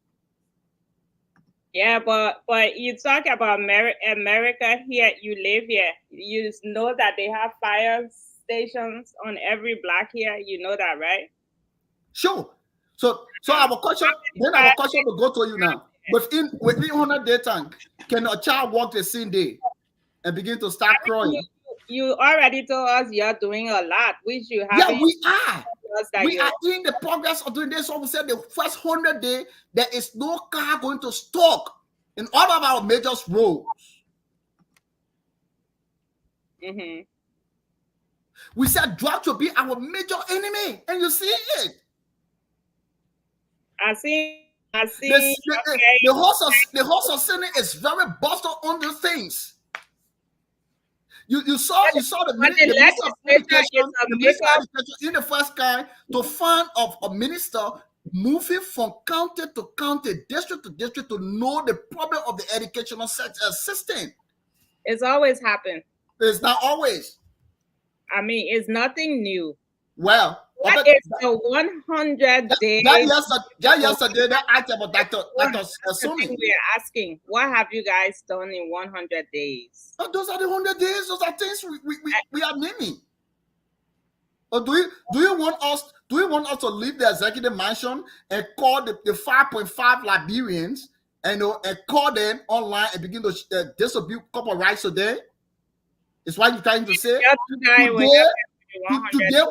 Yeah, but you talk about America here. You live here. You know that they have fire stations on every block here. You know that, right? Sure. So our question will go to you now. Within 100 day time, can a child walk the same day and begin to start crying? You already told us you're doing a lot, which you have. Yeah, we are. We are in the progress of doing this. So we said the first 100 days, there is no car going to stop in all of our major roads. Mm-hmm. We said drugs will be our major enemy, and you see it. I see. The horse of sin is very busted on the things. You saw the Minister of Education in the first guy to find of a minister moving from county to county, district to district to know the problem of the educational system. It's always happened. It's not always. I mean, it's nothing new. Well, what is the 100 days? That yesterday, they asked about Dr. Sumi. We're asking, what have you guys done in 100 days? Oh, those are the 100 days. Those are things we are naming. Or do you want us to leave the executive mansion and call the 5.5 Liberians and call them online and begin to distribute corporate rights today? Is what you're trying to say? Today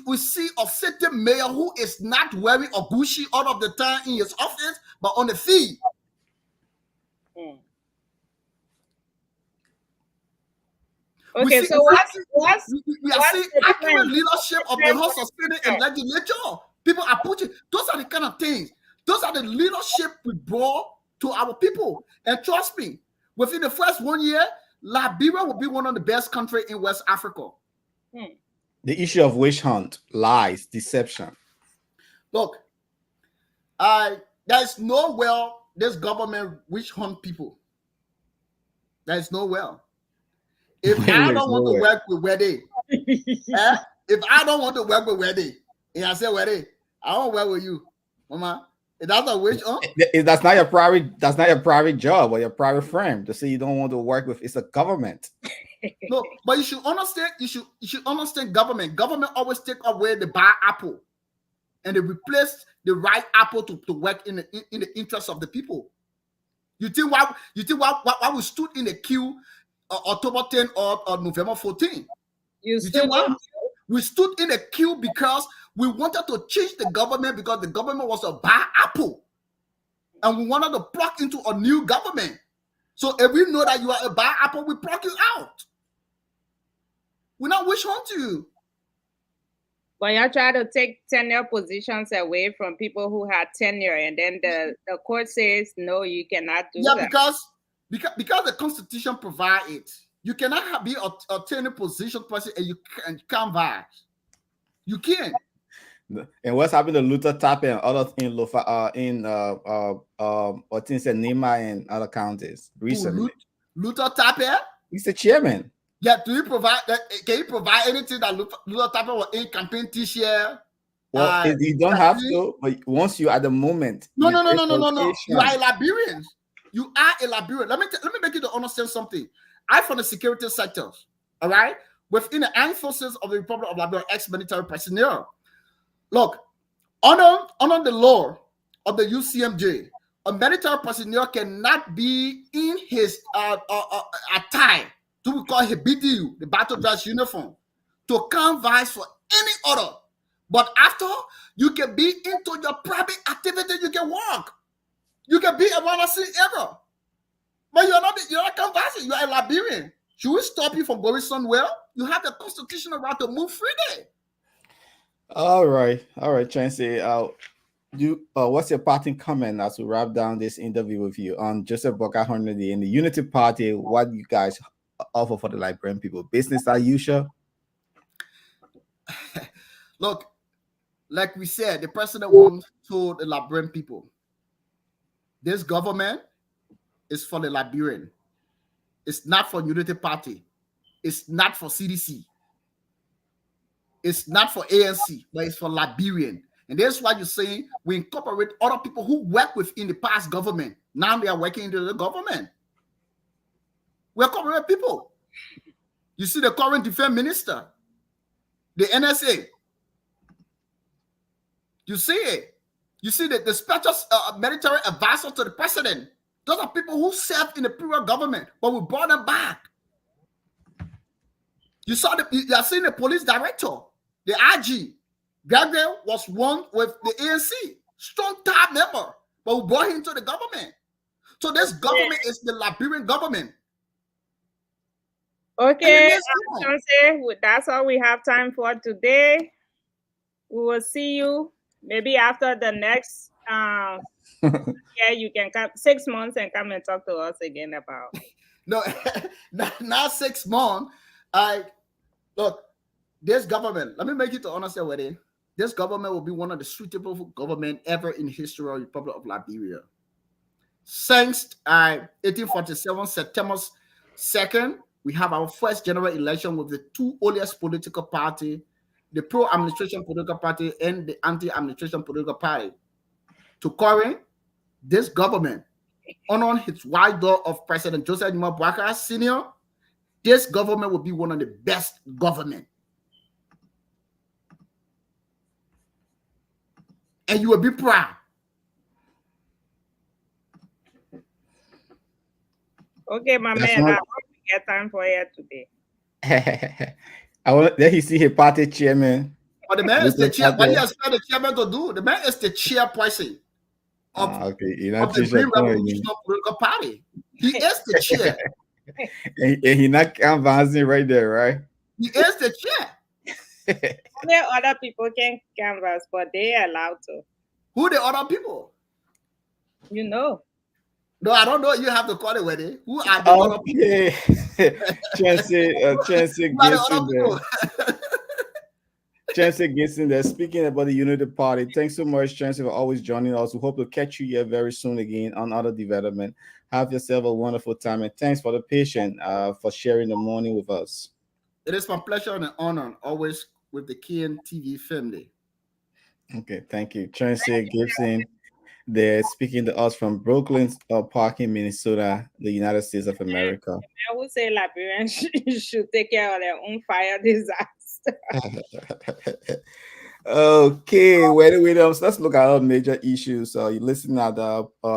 we see a city mayor who is not wearing a Gucci all of the time in his office, but on the feed. Okay, so we are seeing accurate leadership of the House of Senate and legislature. People are pushing. Those are the kind of things. Those are the leadership we brought to our people. And trust me, within the first 1 year, Liberia will be one of the best countries in West Africa. The issue of witch hunt, lies, deception. Look, there's no way this government witch hunt people. There's no way. If I don't want to work with Weddy, if I don't want to work with Weddy, and I say Weddy, I don't work with you, Mama. That's a witch hunt. That's not your private. That's not your private job or your private friend to say you don't want to work with. It's a government. No, but you should understand. You should understand government. Government always take away the bad apple, and they replace the right apple to work in the interest of the people. You think why we stood in the queue October 10 or November 14? You think why? We stood in a queue because we wanted to change the government because the government was a bad apple, and we wanted to plug into a new government. So if we know that you are a bad apple, we plug you out. We're not witch hunt you. But you're trying to take tenure positions away from people who had tenure, and then the court says no, you cannot do that. Yeah, because the Constitution provides it. You cannot be a tenure position person and you can't vibe. You can't. And what's happened to Luther Tappe and others in Nima and other counties recently? Luther Tappe? He's the chairman. Yeah, do you provide that? Can you provide anything that Luther Tappe was in campaign this year? Well, you don't have to, but once you at the moment. No. You are a Liberian. You are a Liberian. Let me make you to understand something. I'm from the security sector, all right? Within the armed forces of the Republic of Liberia, ex-military personnel. Look, under the law of the UCMJ, a military personnel cannot be in his attire, to we call his BDU, the battle dress uniform, to canvass for any order. But after, you can be into your private activity, you can walk. You can be a volunteer ever. But you're not canvassing, you're a Liberian. Should we stop you from going somewhere? You have the constitutional right to move freely. All right, Chancey. What's your parting comment as we wrap down this interview with you on Joseph Boakai Hornady in the Unity Party? What you guys offer for the Liberian people? Business as usual? Look, like we said, the president once told the Liberian people, this government is for the Liberian. It's not for Unity Party. It's not for CDC. It's not for ANC, but it's for Liberian. And that's why you're saying we incorporate other people who work within the past government. Now they are working into the government. We incorporate people. You see the current defense minister, the NSA. You see it. You see the special military advisor to the president. Those are people who served in the previous government, but we brought them back. You are seeing the police director, the IG. Gabriel was one with the ANC, strong time member, but we brought him to the government. So this government is the Liberian government. Okay, that's all we have time for today. We will see you maybe after the next yeah, you can come 6 months and come and talk to us again about. No, not 6 months. Look, this government, let me make it to understand what it. This government will be one of the suitable government ever in history of the Republic of Liberia. Since 1847, September 2nd, we have our first general election with the two oldest political party, the pro-administration political party and the anti-administration political party. To current, this government, on its wide door of President Joseph Nima Boakai Sr., this government will be one of the best government. And you will be proud. Okay, my man, I hope we get time for you today. I want let you see his party chairman. But the man is the chair. What do you expect the chairman to do? The man is the chairperson of the Green Revolutionary Political Party. He is the chair. and he not canvassing right there, right? He is the chair. Only other people can canvass, but they are allowed to. Who the other people? You know. No, I don't know. You have to call it with it. Who are the other people? Chancellor gets in there. Speaking about the Unity Party, thanks so much, Chancellor, for always joining us. We hope to catch you here very soon again on other development. Have yourself a wonderful time, and thanks for the patience for sharing the morning with us. It is my pleasure and an honor, always with the KN TV family. Okay, thank you. Chancellor Gibson, they're speaking to us from Brooklyn Park in Minnesota, the United States of America. I would say Liberians should take care of their own fire disaster. Okay, Wendy Williams, let's look at our major issues. You listen at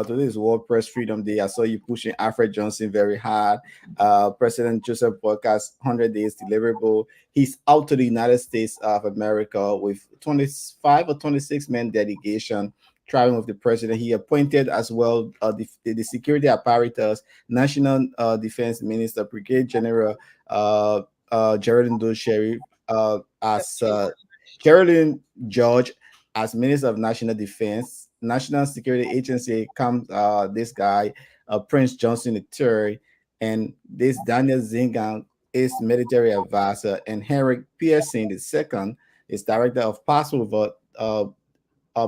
today's World Press Freedom Day. I saw you pushing Alfred Johnson very hard. President Joseph Boakai's 100 days deliverable. He's out to the United States of America with 25 or 26 men delegation traveling with the president. He appointed as well the security apparatus, National Defense Minister, Brigadier General Geraldine Doe-Sherry as Geraldine George as Minister of National Defense. National Security Agency comes this guy, Prince Johnson III, and this Daniel Zingan is military advisor, and Henrik Pearson II is director of passport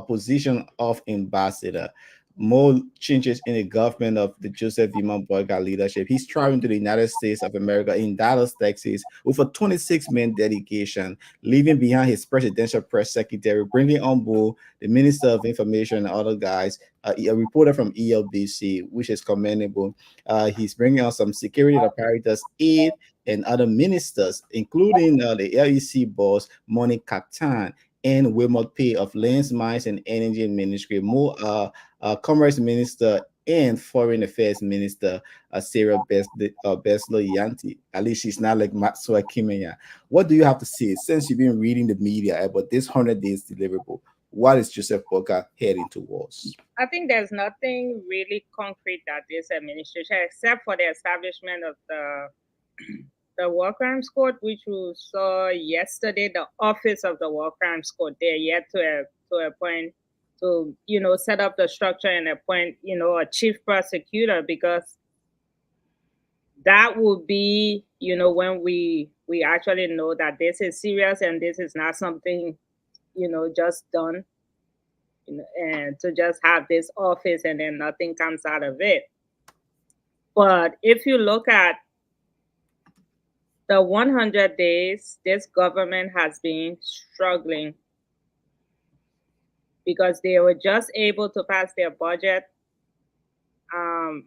position of ambassador. More changes in the government of the Joseph Nima Boakai leadership. He's traveling to the United States of America in Dallas, Texas, with a 26-man delegation, leaving behind his presidential press secretary, bringing on board the Minister of Information and other guys, a reporter from ELBC, which is commendable. He's bringing on some security apparatus aid and other ministers, including the LEC boss, Monique Catan, and Wilmot Pay of Lands, Mines, and Energy Ministry, more Commerce Minister and Foreign Affairs Minister Sarah Besler Yanti. At least she's not like Maxwell Kimenya. What do you have to say since you've been reading the media about this 100 days deliverable? What is Joseph Boakai heading towards? I think there's nothing really concrete that this administration, except for the establishment of the War Crimes Court, which we saw yesterday. The office of the War Crimes Court, they're yet to appoint, to set up the structure and appoint a chief prosecutor, because that would be, when we actually know that this is serious and this is not something, just done, and to just have this office and then nothing comes out of it. But if you look at the 100 days, this government has been struggling because they were just able to pass their budget um,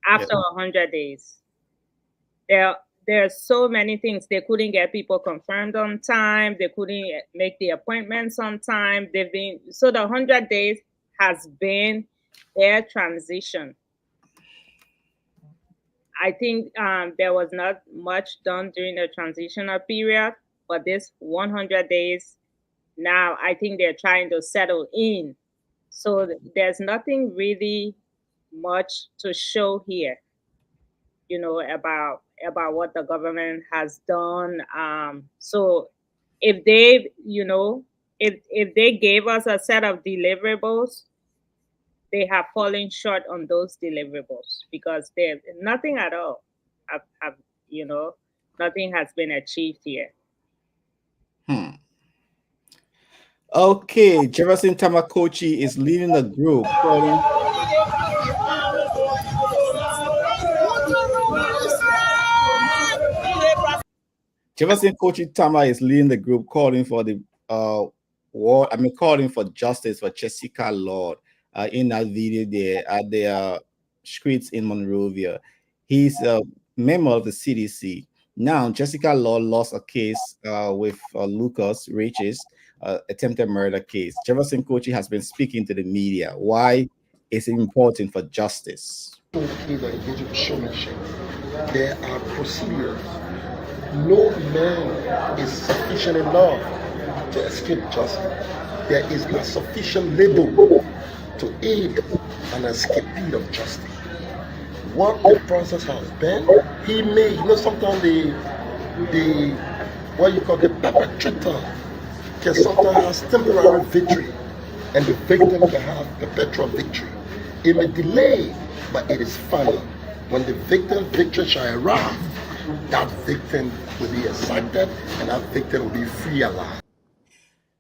Yeah. after 100 days. There are so many things. They couldn't get people confirmed on time. They couldn't make the appointments on time. So the 100 days has been their transition. I think there was not much done during the transitional period, but this 100 days now, I think they're trying to settle in. So there's nothing really much to show here, about what the government has done. So if they, if they gave us a set of deliverables, they have fallen short on those deliverables because there's nothing at all. Have nothing has been achieved here. Okay, Jefferson Tamakochi is leading the group calling. Jefferson Kochi Tama is leading the group calling for the calling for justice for Jessica Lord. In that video there at the streets in Monrovia. He's a member of the CDC. Now, Jessica Lord lost a case with Lucas Riches, attempted murder case. Jefferson Kochi has been speaking to the media. Why is it important for justice? Showmanship. There are procedures. No man is sufficient enough to escape justice. There is not sufficient labor to aid an escapee of justice. What the process has been, he may, sometimes the what you call the perpetrator can sometimes have temporary victory, and the victim can have perpetual victory. It may delay, but it is final. When the victory shall arrive, that victim will be accepted and that victim will be free alive.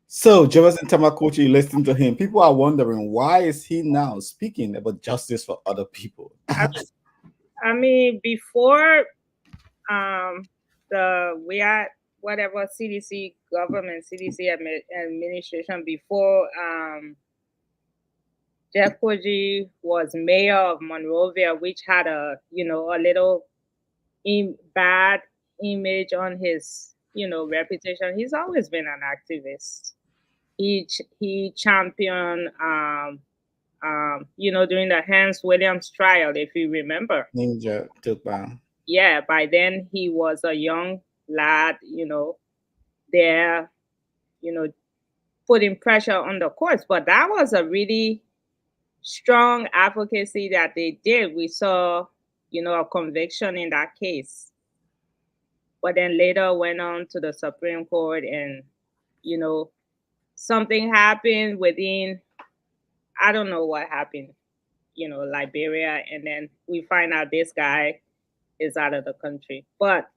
So, Jefferson Tamakochi, listening to him, people are wondering, why is he now speaking about justice for other people? I mean, before we had whatever CDC government, CDC administration, before Jeff Koji was mayor of Monrovia, which had a little bad image on his reputation. He's always been an activist. He championed during the Hans Williams trial, if you remember. Ninja Tukbang. Yeah, by then he was a young lad, there, putting pressure on the courts. But that was a really strong advocacy that they did. We saw, a conviction in that case. But then later went on to the Supreme Court and, something happened within, I don't know what happened, Liberia. And then we find out this guy is out of the country. But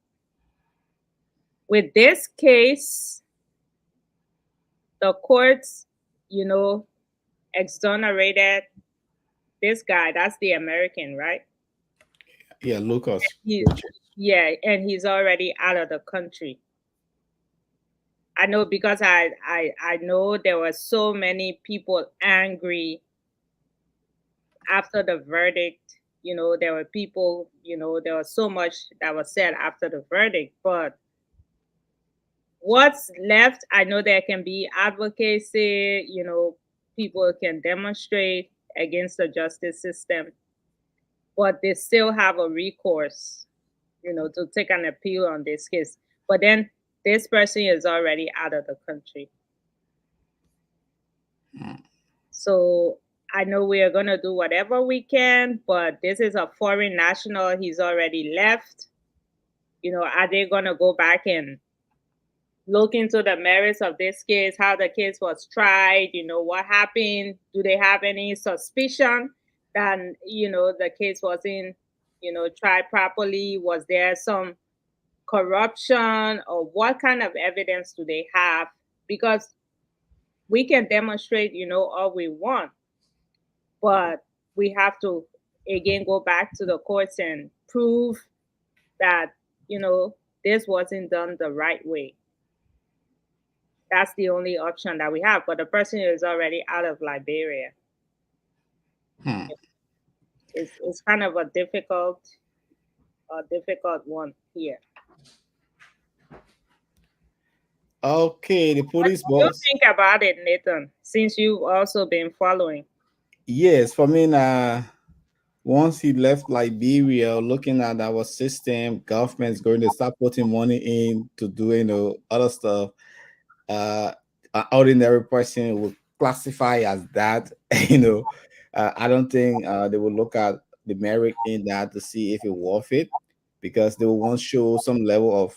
with this case, the courts, exonerated this guy. That's the American, right? Yeah, Lucas. Yeah, and he's already out of the country. I know because I know there were so many people angry after the verdict. There were people, there was so much that was said after the verdict. But what's left, I know there can be advocacy, people can demonstrate against the justice system, but they still have a recourse, to take an appeal on this case. But then this person is already out of the country. So I know we are going to do whatever we can, but this is a foreign national. He's already left. Are they going to go back and look into the merits of this case, how the case was tried, what happened? Do they have any suspicion that, the case wasn't, tried properly? Was there some corruption, or what kind of evidence do they have? Because we can demonstrate, all we want, but we have to again go back to the courts and prove that, this wasn't done the right way. That's the only option that we have. But the person is already out of Liberia. It's kind of a difficult one here. Okay, the police What do you boss. think about it, Nathan, since you've also been following? Yes, for me, once he left Liberia, looking at our system, government's going to start putting money in to do, other stuff. An ordinary person would classify as that. I don't think they will look at the merit in that to see if it's worth it, because they will want to show some level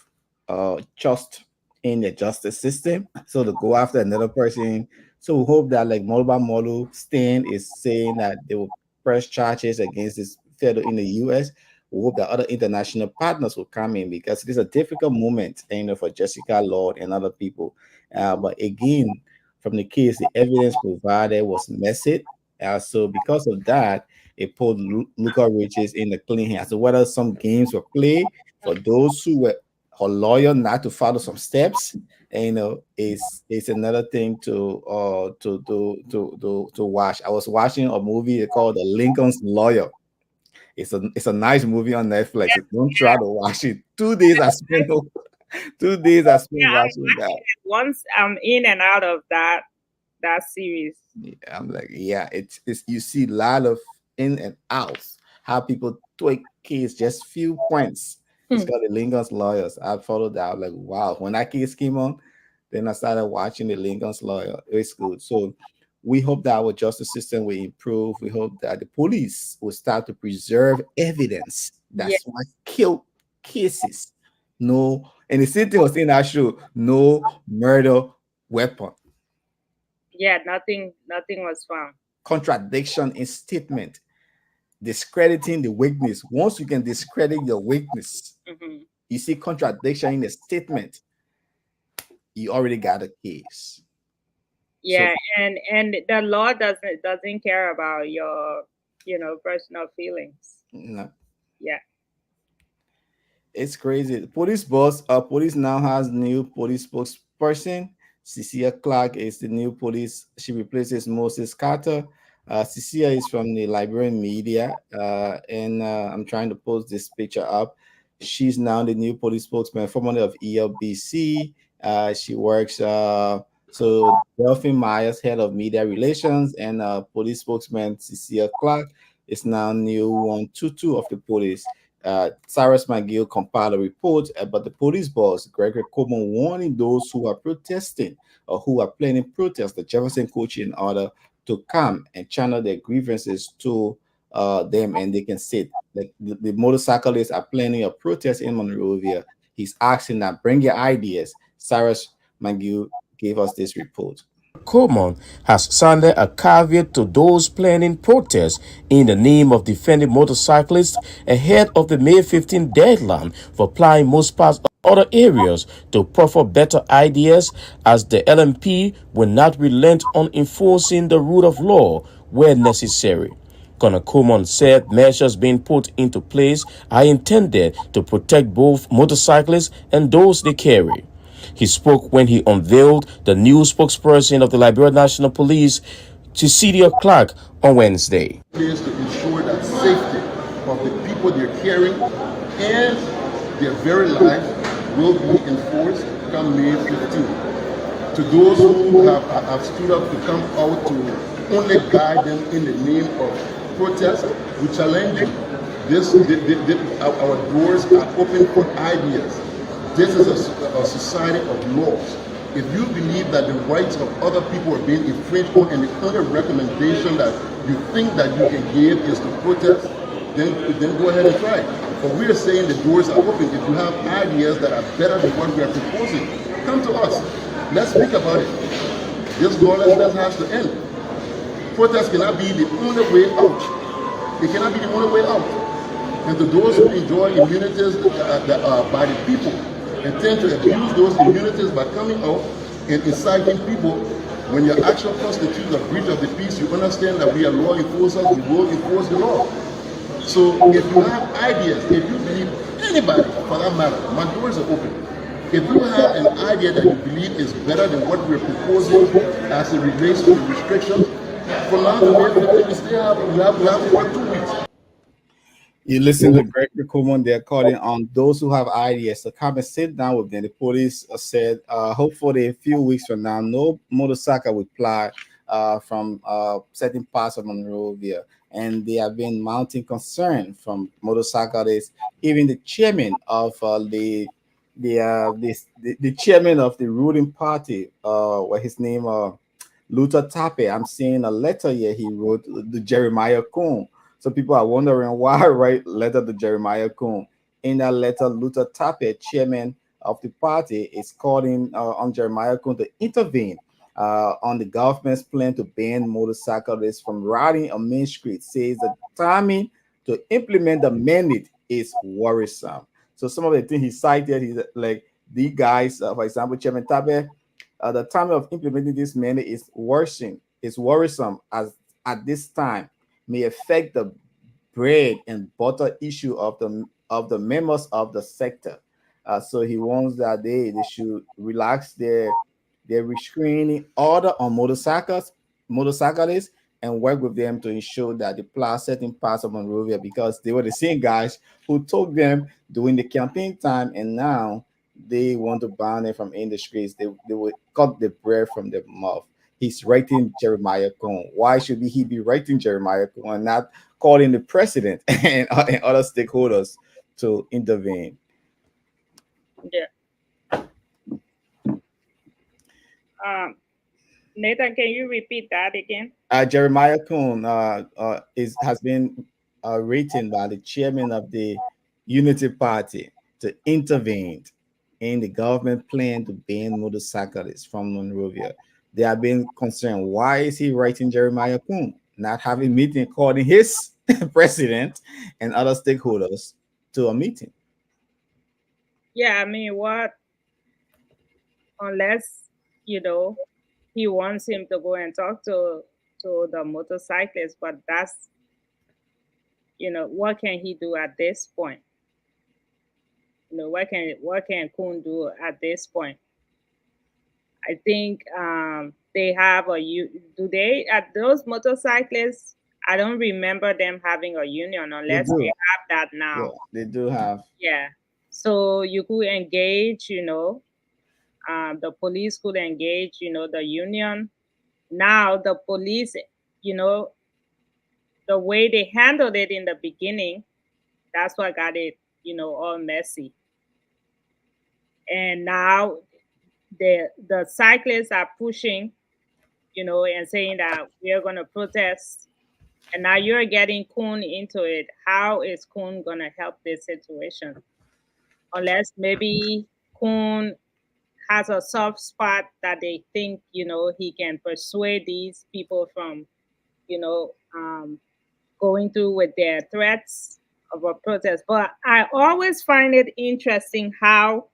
of trust in the justice system. So to go after another person. So we hope that like Molu Stan is saying that they will press charges against this fellow in the US. We hope that other international partners will come in, because it is a difficult moment, for Jessica Lord and other people. But again, from the case, the evidence provided was messy. So because of that, it put Luca Riches in the clean hands. So whether some games were played for those who were loyal not to follow some steps, it's another thing to watch. I was watching a movie called The Lincoln's Lawyer. It's a nice movie on Netflix. Don't try to watch it. 2 days I spent watching that. Once I'm in and out of that series. Yeah, I'm like, yeah, it's you see a lot of in and outs. How people tweak case just few points. It's called The Lincoln's Lawyers. I followed that. I'm like, wow. When that case came on, then I started watching The Lincoln's Lawyer. It's good. So we hope that our justice system will improve. We hope that the police will start to preserve evidence. That's why kill cases. No, and the same thing was in that show. No murder weapon. Yeah, nothing was found. Contradiction in statement. Discrediting the weakness. Once you can discredit your weakness, you see contradiction in the statement, you already got a case. Yeah, so, and the law doesn't care about your personal feelings. No. Yeah. It's crazy. The police boss, police now has new police spokesperson. Cecilia Clark is the new police. She replaces Moses Carter. Cecilia is from the Liberian media, and I'm trying to post this picture up. She's now the new police spokesman, formerly of ELBC. She works, so Delphine Myers, head of media relations, and police spokesman Cecilia Clark is now new 122 of the police. Cyrus McGill compiled a report about the police boss, Gregory Coleman, warning those who are protesting or who are planning protests, the Jefferson Coach, in order to come and channel their grievances to them, and they can sit. The motorcyclists are planning a protest in Monrovia. He's asking that bring your ideas. Cyrus McGill gave us this report. Coleman has sounded a caveat to those planning protests in the name of defending motorcyclists ahead of the May 15 deadline for applying most parts of other areas to proffer better ideas, as the LMP will not relent on enforcing the rule of law where necessary. Colonel Coleman said measures being put into place are intended to protect both motorcyclists and those they carry. He spoke when he unveiled the new spokesperson of the Liberia National Police, Cecilia Clark, on Wednesday. Is to ensure that safety of the people they're carrying and their very life will be enforced come May 15. To those who have stood up to come out to only guide them in the name of protest, we challenge you. Our doors are open for ideas. This is a society of laws. If you believe that the rights of other people are being infringed on, and the only recommendation that you think that you can give is to protest, then go ahead and try. But we are saying the doors are open. If you have ideas that are better than what we are proposing, come to us. Let's speak about it. This lawlessness has to end. Protest cannot be the only way out. It cannot be the only way out. and to those who enjoy immunities by the people and tend to abuse those immunities by coming out and inciting people. When your action constitutes a breach of the peace, you understand that we are law enforcers, we will enforce the law. So if you have ideas, if you believe, anybody for that matter, my doors are open. If you have an idea that you believe is better than what we're proposing as it relates to the restrictions, from now to May 15th, we have to work 2 weeks. You listen to Gregory Coleman. They're calling on those who have ideas to come and sit down with them. The police said, hopefully, a few weeks from now, no motorcycle will fly from certain parts of Monrovia. And they have been mounting concern from motorcyclists. Even the chairman of the chairman of the ruling party, what his name, Luther Tappe. I'm seeing a letter here he wrote to Jeremiah Coon. So people are wondering why I write letter to Jeremiah Coon. In that letter, Luther Tappe, chairman of the party, is calling on Jeremiah Coon to intervene on the government's plan to ban motorcyclists from riding on Main Street. Says the timing to implement the mandate is worrisome. So some of the things he cited, he's like the guys, for example, Chairman Tappe, the time of implementing this mandate is worrisome as at this time may affect the bread and butter issue of the members of the sector. So he wants that they should relax their restraining order on motorcyclists and work with them to ensure that they plow certain parts of Monrovia, because they were the same guys who took them during the campaign time, and now they want to ban them from in the streets. They would cut the bread from their mouth. He's writing Jeremiah Cohen. Why should he be writing Jeremiah Cohen and not calling the president and other stakeholders to intervene? Yeah. Nathan, can you repeat that again? Jeremiah Cohen has been written by the chairman of the Unity Party to intervene in the government plan to ban motorcyclists from Monrovia. They have been concerned. Why is he writing Jeremiah Cohen, not having meeting, calling his president and other stakeholders to a meeting? Yeah, I mean, unless, he wants him to go and talk to the motorcyclists, but that's, what can he do at this point? What can Kuhn do at this point? I think they have at those motorcyclists, I don't remember them having a union unless they have that now. Yeah, they do have. Yeah. So you could engage, the police could engage, the union. Now the police, the way they handled it in the beginning, that's what got it, all messy. And now the cyclists are pushing, and saying that we are going to protest. And now you're getting Kuhn into it. How is Kuhn going to help this situation? Unless maybe Kuhn has a soft spot that they think, he can persuade these people from, going through with their threats of a protest. But I always find it interesting how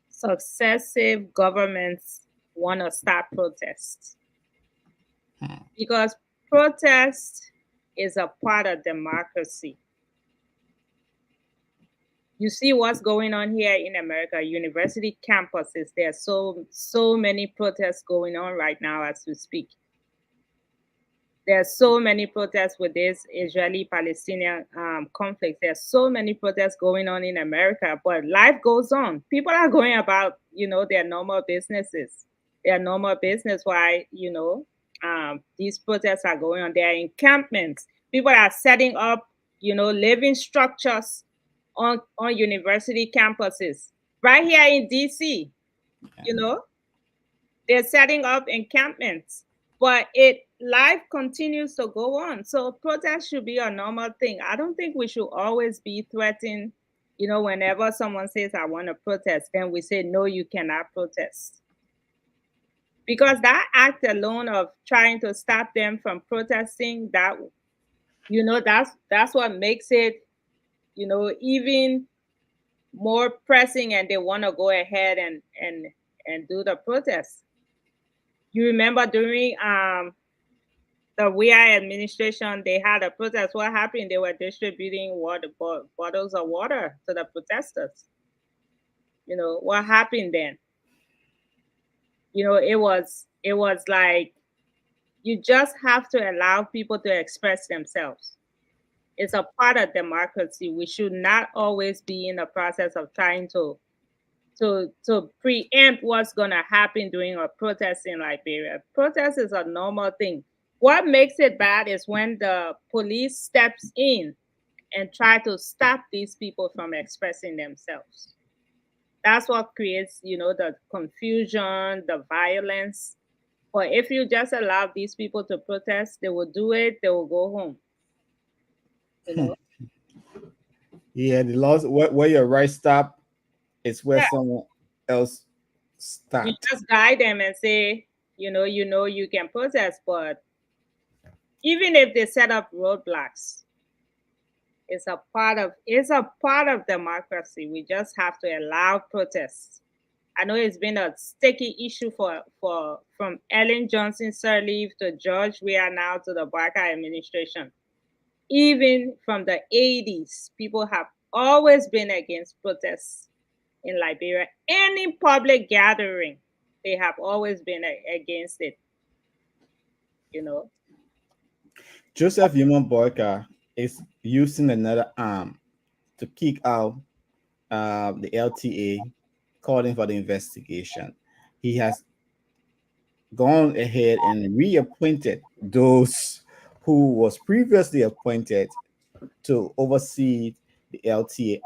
successive governments want to start protests. Because protest is a part of democracy. You see what's going on here in America, university campuses. There are so many protests going on right now as we speak. There are so many protests with this Israeli-Palestinian conflict. There are so many protests going on in America, but life goes on. People are going about, their normal businesses. Their normal business why, these protests are going on. There are encampments. People are setting up, living structures on university campuses. Right here in DC, they're setting up encampments. But life continues to go on. So protest should be a normal thing. I don't think we should always be threatened. Whenever someone says, I want to protest, then we say, no, you cannot protest. Because that act alone of trying to stop them from protesting, that You know, that's what makes it, you know, even more pressing, and they want to go ahead and do the protest. You remember during the Weah administration, they had a protest. What happened? They were distributing water, bottles of water to the protesters. You know what happened then? You know, it was like, you just have to allow people to express themselves. It's a part of democracy. We should not always be in the process of trying to preempt what's gonna happen during a protest in Liberia. Protest is a normal thing. What makes it bad is when the police steps in and try to stop these people from expressing themselves. That's what creates, you know, the confusion, the violence. But if you just allow these people to protest, they will do it, they will go home. You know? Yeah, the laws where your right stop is where Yeah. someone else You start. just guide them and say, you can protest, but even if they set up roadblocks, it's a part of democracy. We just have to allow protests. I know it's been a sticky issue for from Ellen Johnson Sirleaf to George Weah now to the Barker administration. Even from the 80s, people have always been against protests in Liberia. Any public gathering, they have always been against it, you know. Joseph Human Boyka is using another arm to kick out the LTA, calling for the investigation. He has gone ahead and reappointed those who was previously appointed to oversee the LTA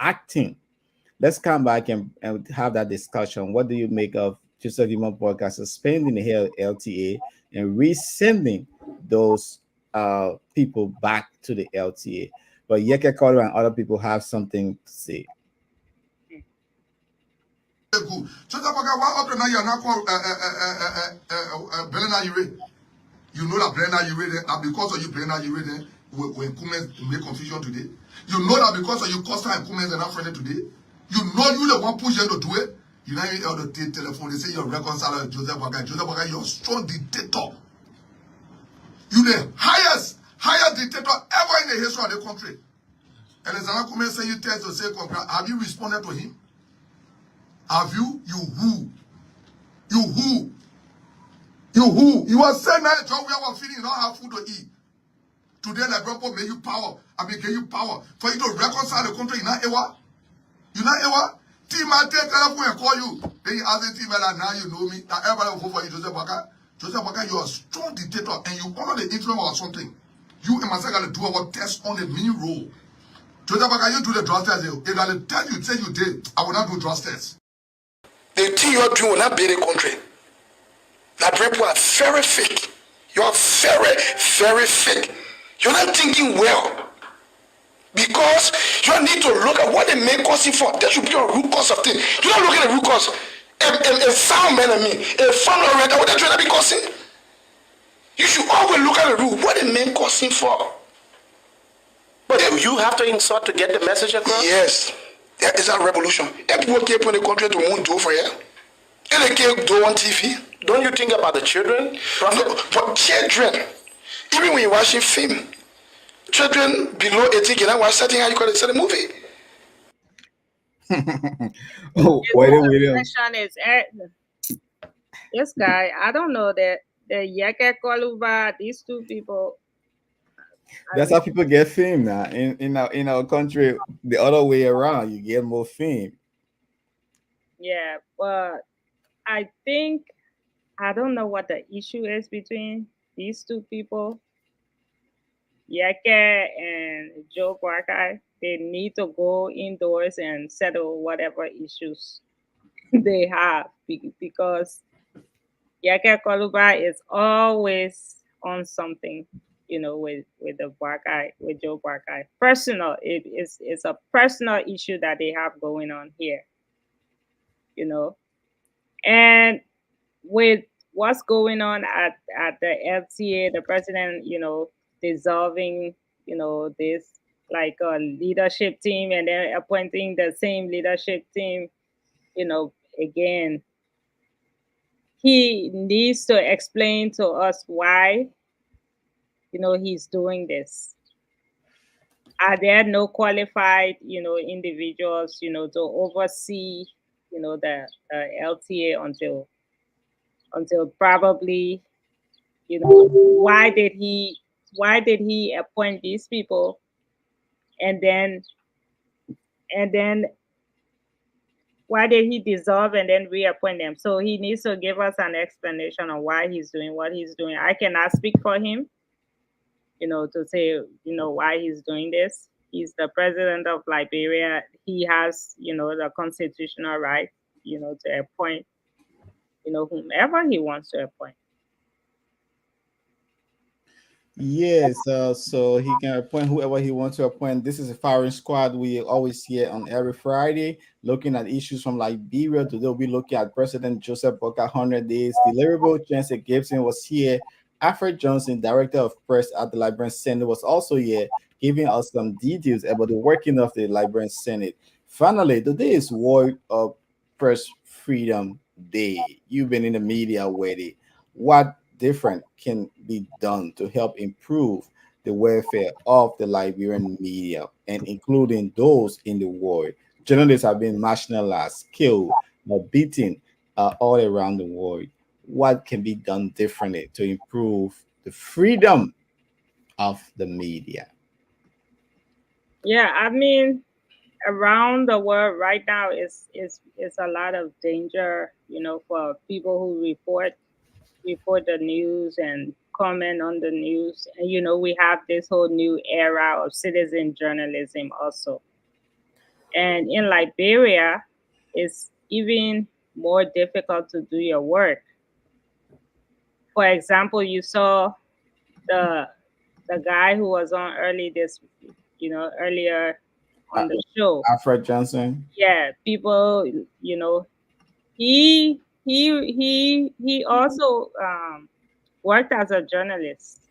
acting. Let's come back and have that discussion. What do you make of Joseph Human Boyka suspending the LTA and resending those people back to the LTA? But Yeke Kolo and other people have something to say. Good. So that why up now you're not called Belena Ure. You know that Belena Ure there, and because of you Belena Ure there, when Cummins make confusion today. You know that because of you Costa and Cummins are not friendly today. You know you the one push them to do it. You know you have the telephone. They say you're reconciler Joseph Boyka. Joseph Boyka, you're a strong dictator. You the highest dictator ever in the history of the country. And Alexander Cummins say you test to say, have you responded to him? Have you? You who? You who? You who? You are saying that job we are feeling you don't have food to eat. Today, the grandpa made you power. I mean, give you power for you to reconcile the country. You not ewa? You not ewa? Team, I take telephone and call you. Then you ask the team that now you know me. That everybody will vote for you, Joseph Boyka. Joseph Boyka, you are a strong dictator and you honor the influence or something. You and myself got to do our test on the mini role. Joseph Boyka, you do the draft test. If I tell you, say you did, I will not do draft test. The thing you're doing will not be the country. That people are very fake. You are very, very fake. You're not thinking well. Because you need to look at what the main cause is for. There should be a root cause of things. You're not looking at the root cause. A sound man of me, a family already, what are you trying to be causing? You should always look at the root. What the main causing for? But you have to insult to get the message across? Yes. There is a revolution. Everyone came in the country to want to do for you. And they came do on TV. Don't you think about the children? No, but children, even when you're watching film, children below 18 can watch something how you call it, the movie. Oh, Question is this guy. I don't know that the Yeke Koluba, these two people. That's how people get fame now. In our country, the other way around, you get more fame. Yeah, but I don't know what the issue is between these two people, Yeke and Joe Boyka. They need to go indoors and settle whatever issues they have because Yeke Koluba is always on something, with the Boyka, with Joe Boyka. Personal, it's a personal issue that they have going on here, and with what's going on at the LTA, the president, dissolving, this like a leadership team and then appointing the same leadership team, again, he needs to explain to us why, he's doing this. Are there no qualified, individuals, to oversee, the LTA until probably, why did he appoint these people, and then why did he dissolve and then reappoint them? So he needs to give us an explanation on why he's doing what he's doing. I cannot speak for him, to say, why he's doing this. He's the president of Liberia. He has, the constitutional right, to appoint, whomever he wants to appoint. Yes, so he can appoint whoever he wants to appoint. This is a firing squad we always hear on every Friday, looking at issues from Liberia. Today we'll be looking at President Joseph Boakai 100 days deliverable. Chancellor Gibson was here. Alfred Johnson, director of press at the Liberian Senate, was also here, giving us some details about the working of the Liberian Senate. Finally, today is World Press Freedom Day. You've been in the media already. What different can be done to help improve the welfare of the Liberian media, and including those in the world? Journalists have been marginalized, killed, or beaten all around the world. What can be done differently to improve the freedom of the media? Yeah, I mean, around the world right now is a lot of danger, for people who report the news and comment on the news. And we have this whole new era of citizen journalism also. And in Liberia, it's even more difficult to do your work. For example, you saw the guy who was on earlier on the show. Alfred Johnson. Yeah, people, he also worked as a journalist,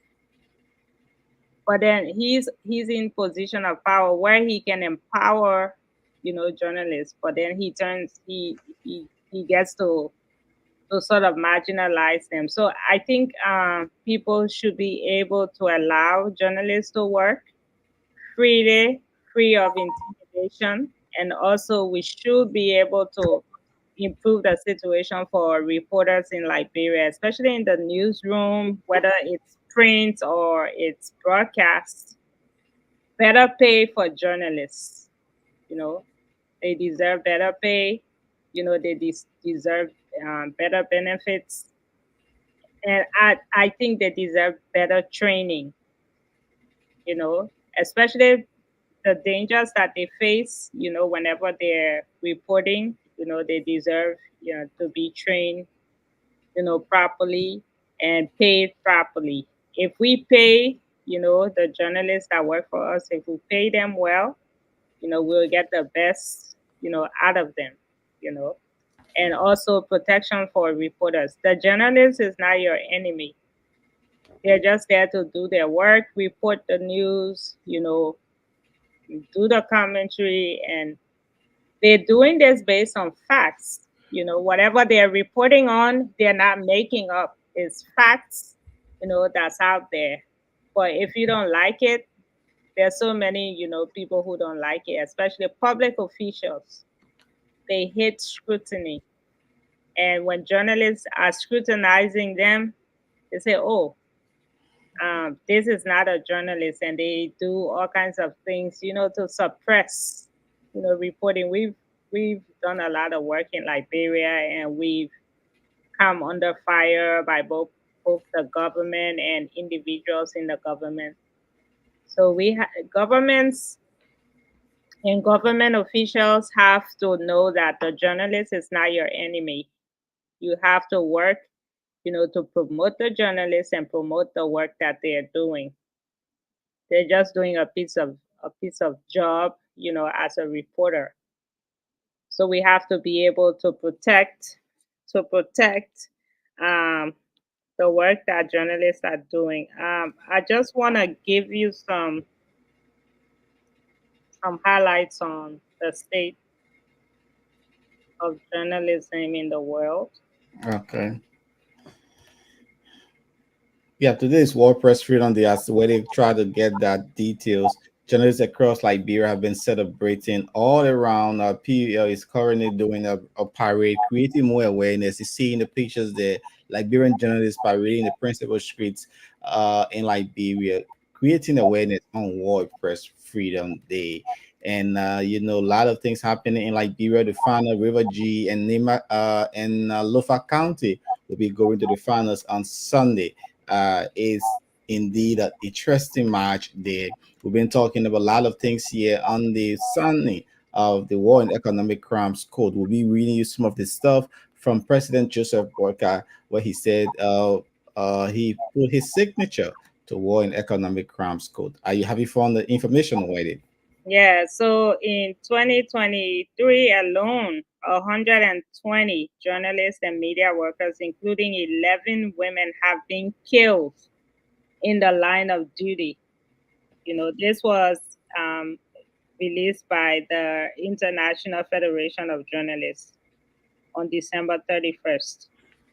but then he's in position of power where he can empower, journalists, but then he gets to sort of marginalize them. So I think people should be able to allow journalists to work freely, free of intimidation, and also we should be able to improve the situation for reporters in Liberia, especially in the newsroom, whether it's print or it's broadcast. Better pay for journalists. They deserve better pay. They deserve better benefits. And I think they deserve better training, especially the dangers that they face, whenever they're reporting. They deserve, to be trained, properly and paid properly. If we pay, the journalists that work for us, if we pay them well, we'll get the best, out of them, and also protection for reporters. The journalist is not your enemy. They're just there to do their work, report the news, do the commentary, and they're doing this based on facts. Whatever they're reporting on, they're not making up. It's facts, that's out there. But if you don't like it, there's so many, people who don't like it, especially public officials. They hate scrutiny. And when journalists are scrutinizing them, they say, oh, this is not a journalist, and they do all kinds of things, to suppress, reporting. We've done a lot of work in Liberia, and we've come under fire by both the government and individuals in the government. So governments and government officials have to know that the journalist is not your enemy. You have to work, to promote the journalists and promote the work that they are doing. They're just doing a piece of job, as a reporter. So we have to be able to protect the work that journalists are doing. I just want to give you some highlights on the state of journalism in the world. Okay. Yeah, today is World Press Freedom Day. As where they try to get that details. Journalists across Liberia have been celebrating all around. PEL is currently doing a parade, creating more awareness. You see in the pictures there, Liberian journalists parading the principal streets in Liberia, creating awareness on World Press Freedom Day. And a lot of things happening in Liberia. The final River G and Nima and Lofa County will be going to the finals on Sunday. Is indeed an interesting match there. We've been talking about a lot of things here on the Sunday of the War and Economic Crimes Code. We'll be reading you some of the stuff from President Joseph Boyka, where he said he put his signature to War and Economic Crimes Code. Have you found the information already? Yeah, so in 2023 alone, 120 journalists and media workers, including 11 women, have been killed in the line of duty. This was released by the International Federation of Journalists on December 31st.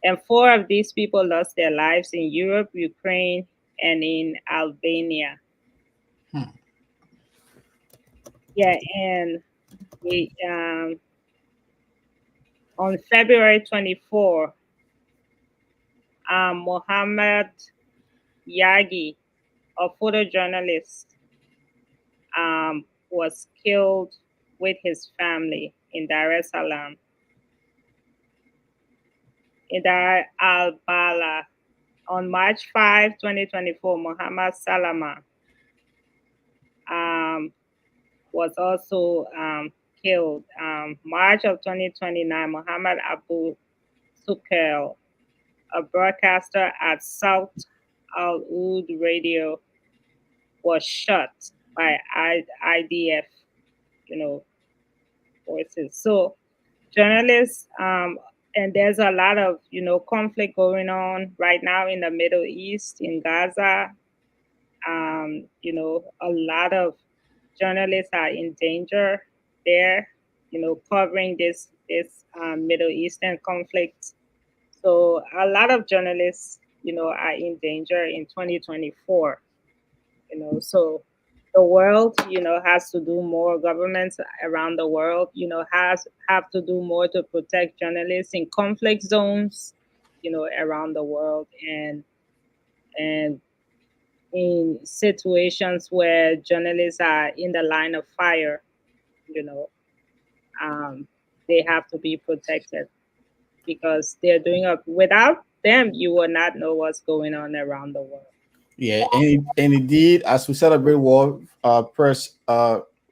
And 4 of these people lost their lives in Europe, Ukraine, and in Albania. Yeah, and we on February 24, Mohammed Yagi, a photojournalist, was killed with his family in Dar es Salaam. In Dar al-Bala. On March 5, 2024, Muhammad Salama was also killed. March of 2029, Muhammad Abu Sukel, a broadcaster at South Al Oud Radio, was shot by IDF, forces. So journalists, and there's a lot of, conflict going on right now in the Middle East, in Gaza. A lot of journalists are in danger there, covering this Middle Eastern conflict. So a lot of journalists, are in danger in 2024. So the world, has to do more. Governments around the world, have to do more to protect journalists in conflict zones, around the world, and in situations where journalists are in the line of fire, they have to be protected because they're doing it. Without them, you will not know what's going on around the world. Yeah, and indeed, as we celebrate World Press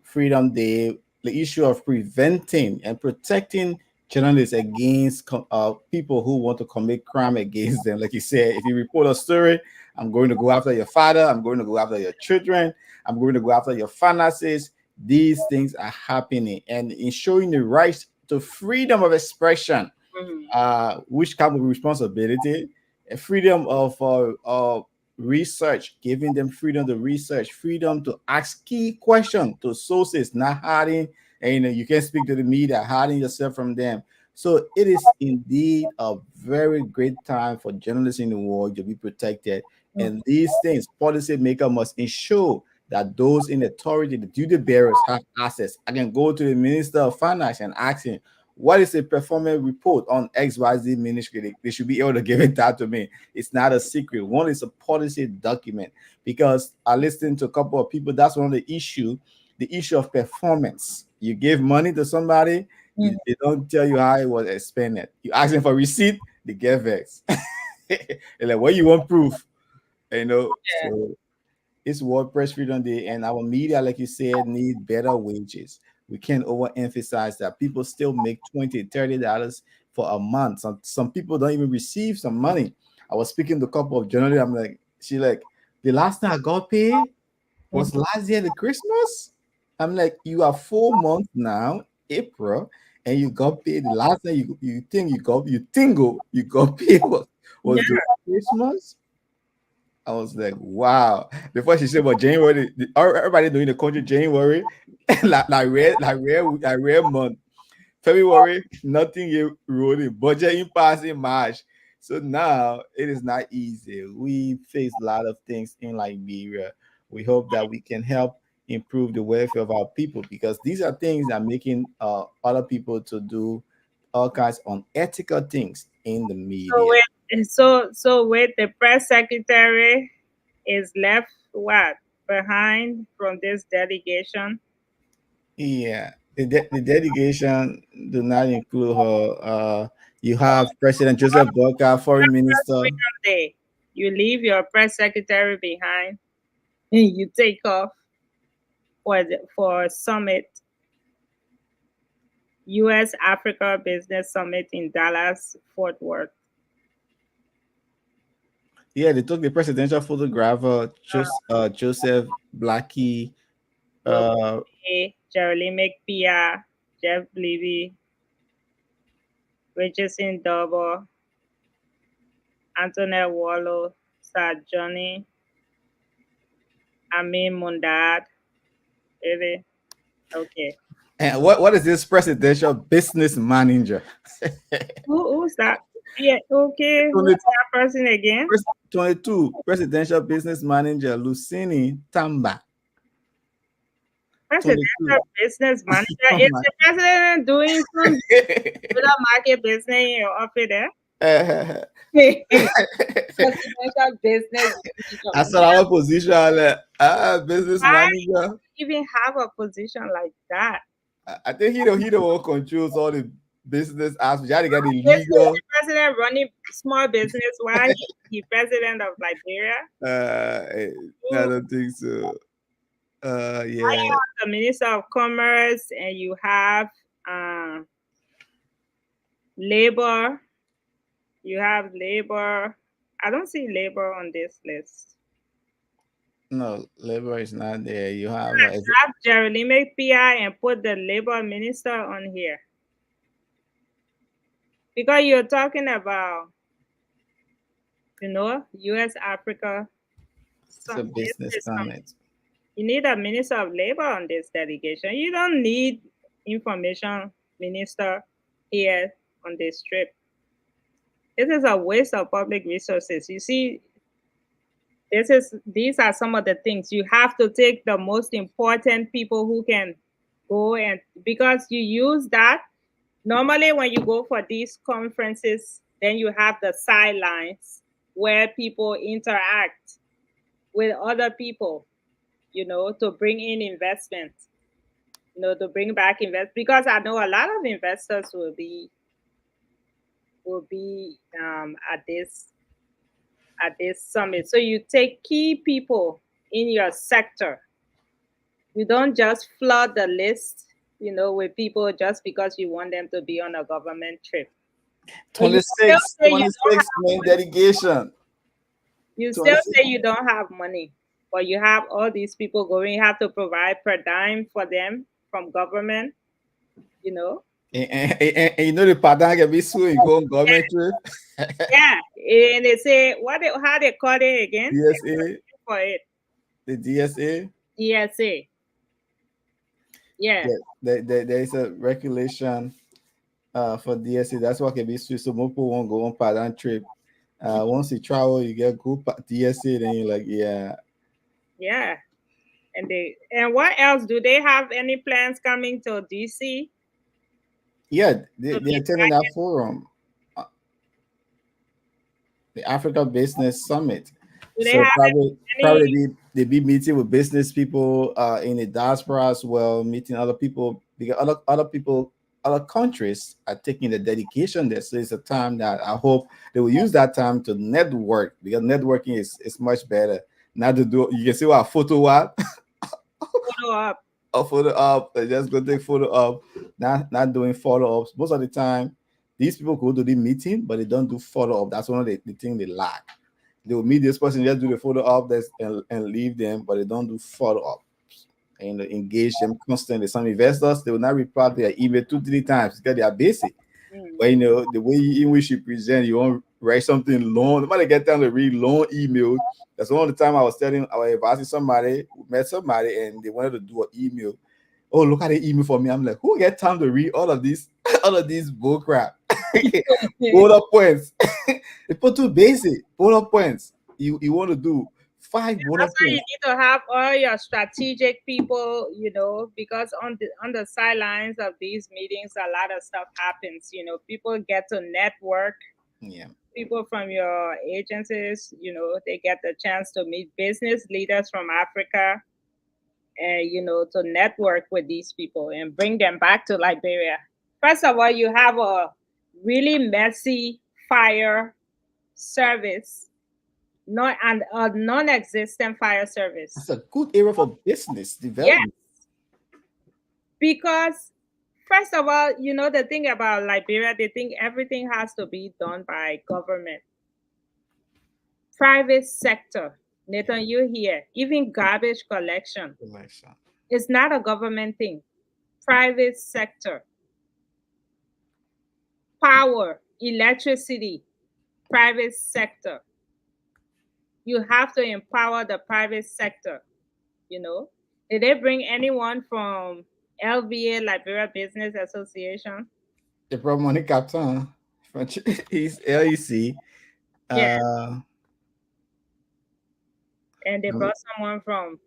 Freedom Day, the issue of preventing and protecting journalists against people who want to commit crime against them. Like you said, if you report a story, I'm going to go after your father, I'm going to go after your children, I'm going to go after your finances. These things are happening, and ensuring the right to freedom of expression, which comes with responsibility, and freedom of research, giving them freedom to research, freedom to ask key questions to sources, not hiding, and you can speak to the media, hiding yourself from them. So it is indeed a very great time for journalists in the world to be protected. And these things, policymakers must ensure that those in authority, the duty bearers, have access. I can go to the Minister of Finance and ask him, what is a performance report on XYZ ministry? They should be able to give it out to me. It's not a secret. One is a policy document, because I listened to a couple of people. That's one of the issue of performance. You give money to somebody, they don't tell you how it was expended. You ask them for receipt, they get vexed. They're like, what you want proof? So it's World Press Freedom Day, and our media, like you said, need better wages. We can't overemphasize that. People still make $20, $30 for a month. Some people don't even receive some money. I was speaking to a couple of journalists. I'm like, the last time I got paid was last year the Christmas. I'm like, you are 4 months now, April, and you got paid the last time you got paid was doing Christmas. I was like, wow. Before she said, "Well, January, everybody doing the country January, like rare month. February, nothing you rolling. Budget impasse in March. So now it is not easy. We face a lot of things in Liberia. We hope that we can help improve the welfare of our people, because these are things that are making other people to do all kinds of unethical things in the media. So wait, the press secretary is left what behind from this delegation? Yeah, the delegation do not include her. You have President Joseph Boyka, Foreign Minister. Day, you leave your press secretary behind, and you take off for a summit, U.S. Africa Business Summit in Dallas, Fort Worth. Yeah, they took the presidential photographer, Joseph Blackie, Jeremy McPia, Jeff Levy, Richardson Double, Antoinette Wallow, Sir Johnny, Amin Mundad. Really? Okay. And what is this presidential business manager? Who's that? Yeah, okay. Who's that person again? 22, presidential business manager, Lucini Tamba. Presidential business manager. Is the president doing some market business in your office there? Presidential business. I saw our position, business manager. Even have a position like that? I think he the one controls all the business aspects. You got the legal. The president running small business while he president of Liberia. I don't think so. Yeah. You have the Minister of Commerce, and you have labor. You have labor. I don't see labor on this list. No, labor is not there. You have Jeremy McPia and put the labor minister on here, because you're talking about, U.S. Africa business summit. You need a minister of labor on this delegation. You don't need information minister here on this trip. This is a waste of public resources. You see, these are some of the things. You have to take the most important people who can go, and because you use that. Normally when you go for these conferences, then you have the sidelines where people interact with other people, to bring in investments, to bring back investment, because I know a lot of investors will be at this summit. So you take key people in your sector. You don't just flood the list, with people just because you want them to be on a government trip. 26 main delegation. You still say you don't have money, but you have all these people going. You have to provide per dime for them from government, And the pattern can be so you go on government trip. Yeah, and they say how they call it again? DSA. For it. The DSA. DSA. Yeah. There is a regulation for DSA. That's what can be sweet. So more people won't go on pattern trip. Once you travel, you get good DSA. Then you're like, yeah. Yeah. And what else? Do they have any plans coming to DC? Yeah, they're attending that forum, the Africa Business Summit. So probably they be meeting with business people in the diaspora as well, meeting other people, because other countries are taking the dedication there. So it's a time that I hope they will use that time to network, because networking is much better. Not to do, you can see what photo up. Photo up. A photo up, just go take photo up, not doing follow-ups. Most of the time, these people go to the meeting, but they don't do follow-up. That's one of the things they lack. They will meet this person, just do the photo up and leave them, but they don't do follow-up and engage them constantly. Some investors, they will not reply to their email 2-3 times because they are busy. But the way in which you present, you want to write something long. Nobody get time to read long emails. That's one of the time I was advising somebody, met somebody, and they wanted to do an email. Oh, look at the email for me. I'm like, who get time to read all of these bull crap? Bullet points. They put too basic bullet points. You want to do 5 bullet That's why you points. need to have all your strategic people, because on the sidelines of these meetings, a lot of stuff happens. People get to network. Yeah. People from your agencies, they get the chance to meet business leaders from Africa and, to network with these people and bring them back to Liberia. First of all, you have a really messy fire service, not and a non-existent fire service. It's a good area for business development. Yes. Because first of all, the thing about Liberia, they think everything has to be done by government. Private sector. Nathan, you here. Even garbage collection. It's not a government thing. Private sector. Power, electricity, private sector. You have to empower the private sector. Did they bring anyone from LBA, Liberia Business Association? The problem on the captain, he's LEC. Yeah. And they brought someone from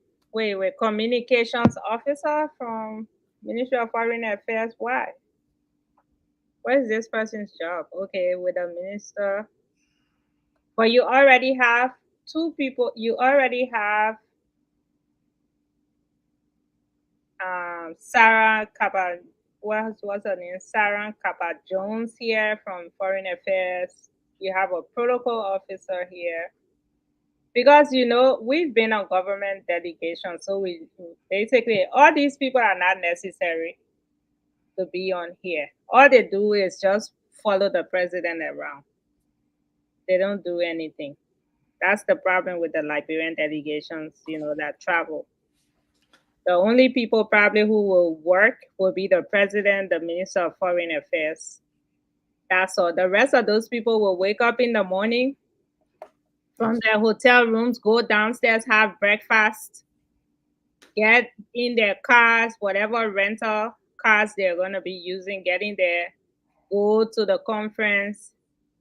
communications officer from Ministry of Foreign Affairs. Why? What is this person's job? Okay, with a minister. But you already have 2 people. You already have Sarah Kappa. What's her name? Sarah Kappa Jones here from Foreign Affairs. You have a protocol officer here. Because, we've been on government delegation. So we basically, all these people are not necessary to be on here. All they do is just follow the president around. They don't do anything. That's the problem with the Liberian delegations, that travel. The only people probably who will work will be the president, the Minister of Foreign Affairs. That's all. The rest of those people will wake up in the morning from their hotel rooms, go downstairs, have breakfast, get in their cars, whatever rental cars they're going to be using, get in there, go to the conference.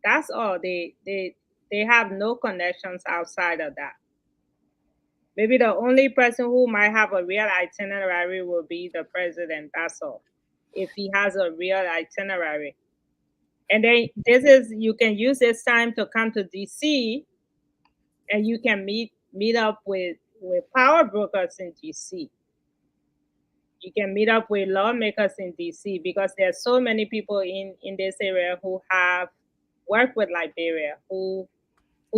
That's all. They have no connections outside of that. Maybe the only person who might have a real itinerary will be the president. That's all. If he has a real itinerary. And then you can use this time to come to DC and you can meet up with power brokers in DC. You can meet up with lawmakers in DC because there's so many people in this area who have worked with Liberia, who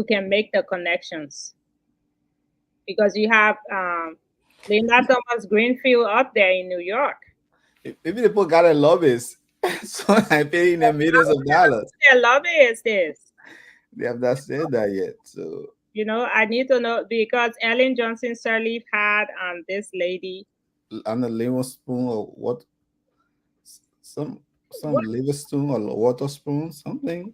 can make the connections. Because you have Linda Thomas Greenfield up there in New York. Maybe the people got a lobbyist. So I'm paying them millions of dollars. Their lobbyist is. They have not said that yet. So I need to know because Ellen Johnson Sirleaf had this lady. Anna Livingstone or what? Some Livingstone or water spoon, something.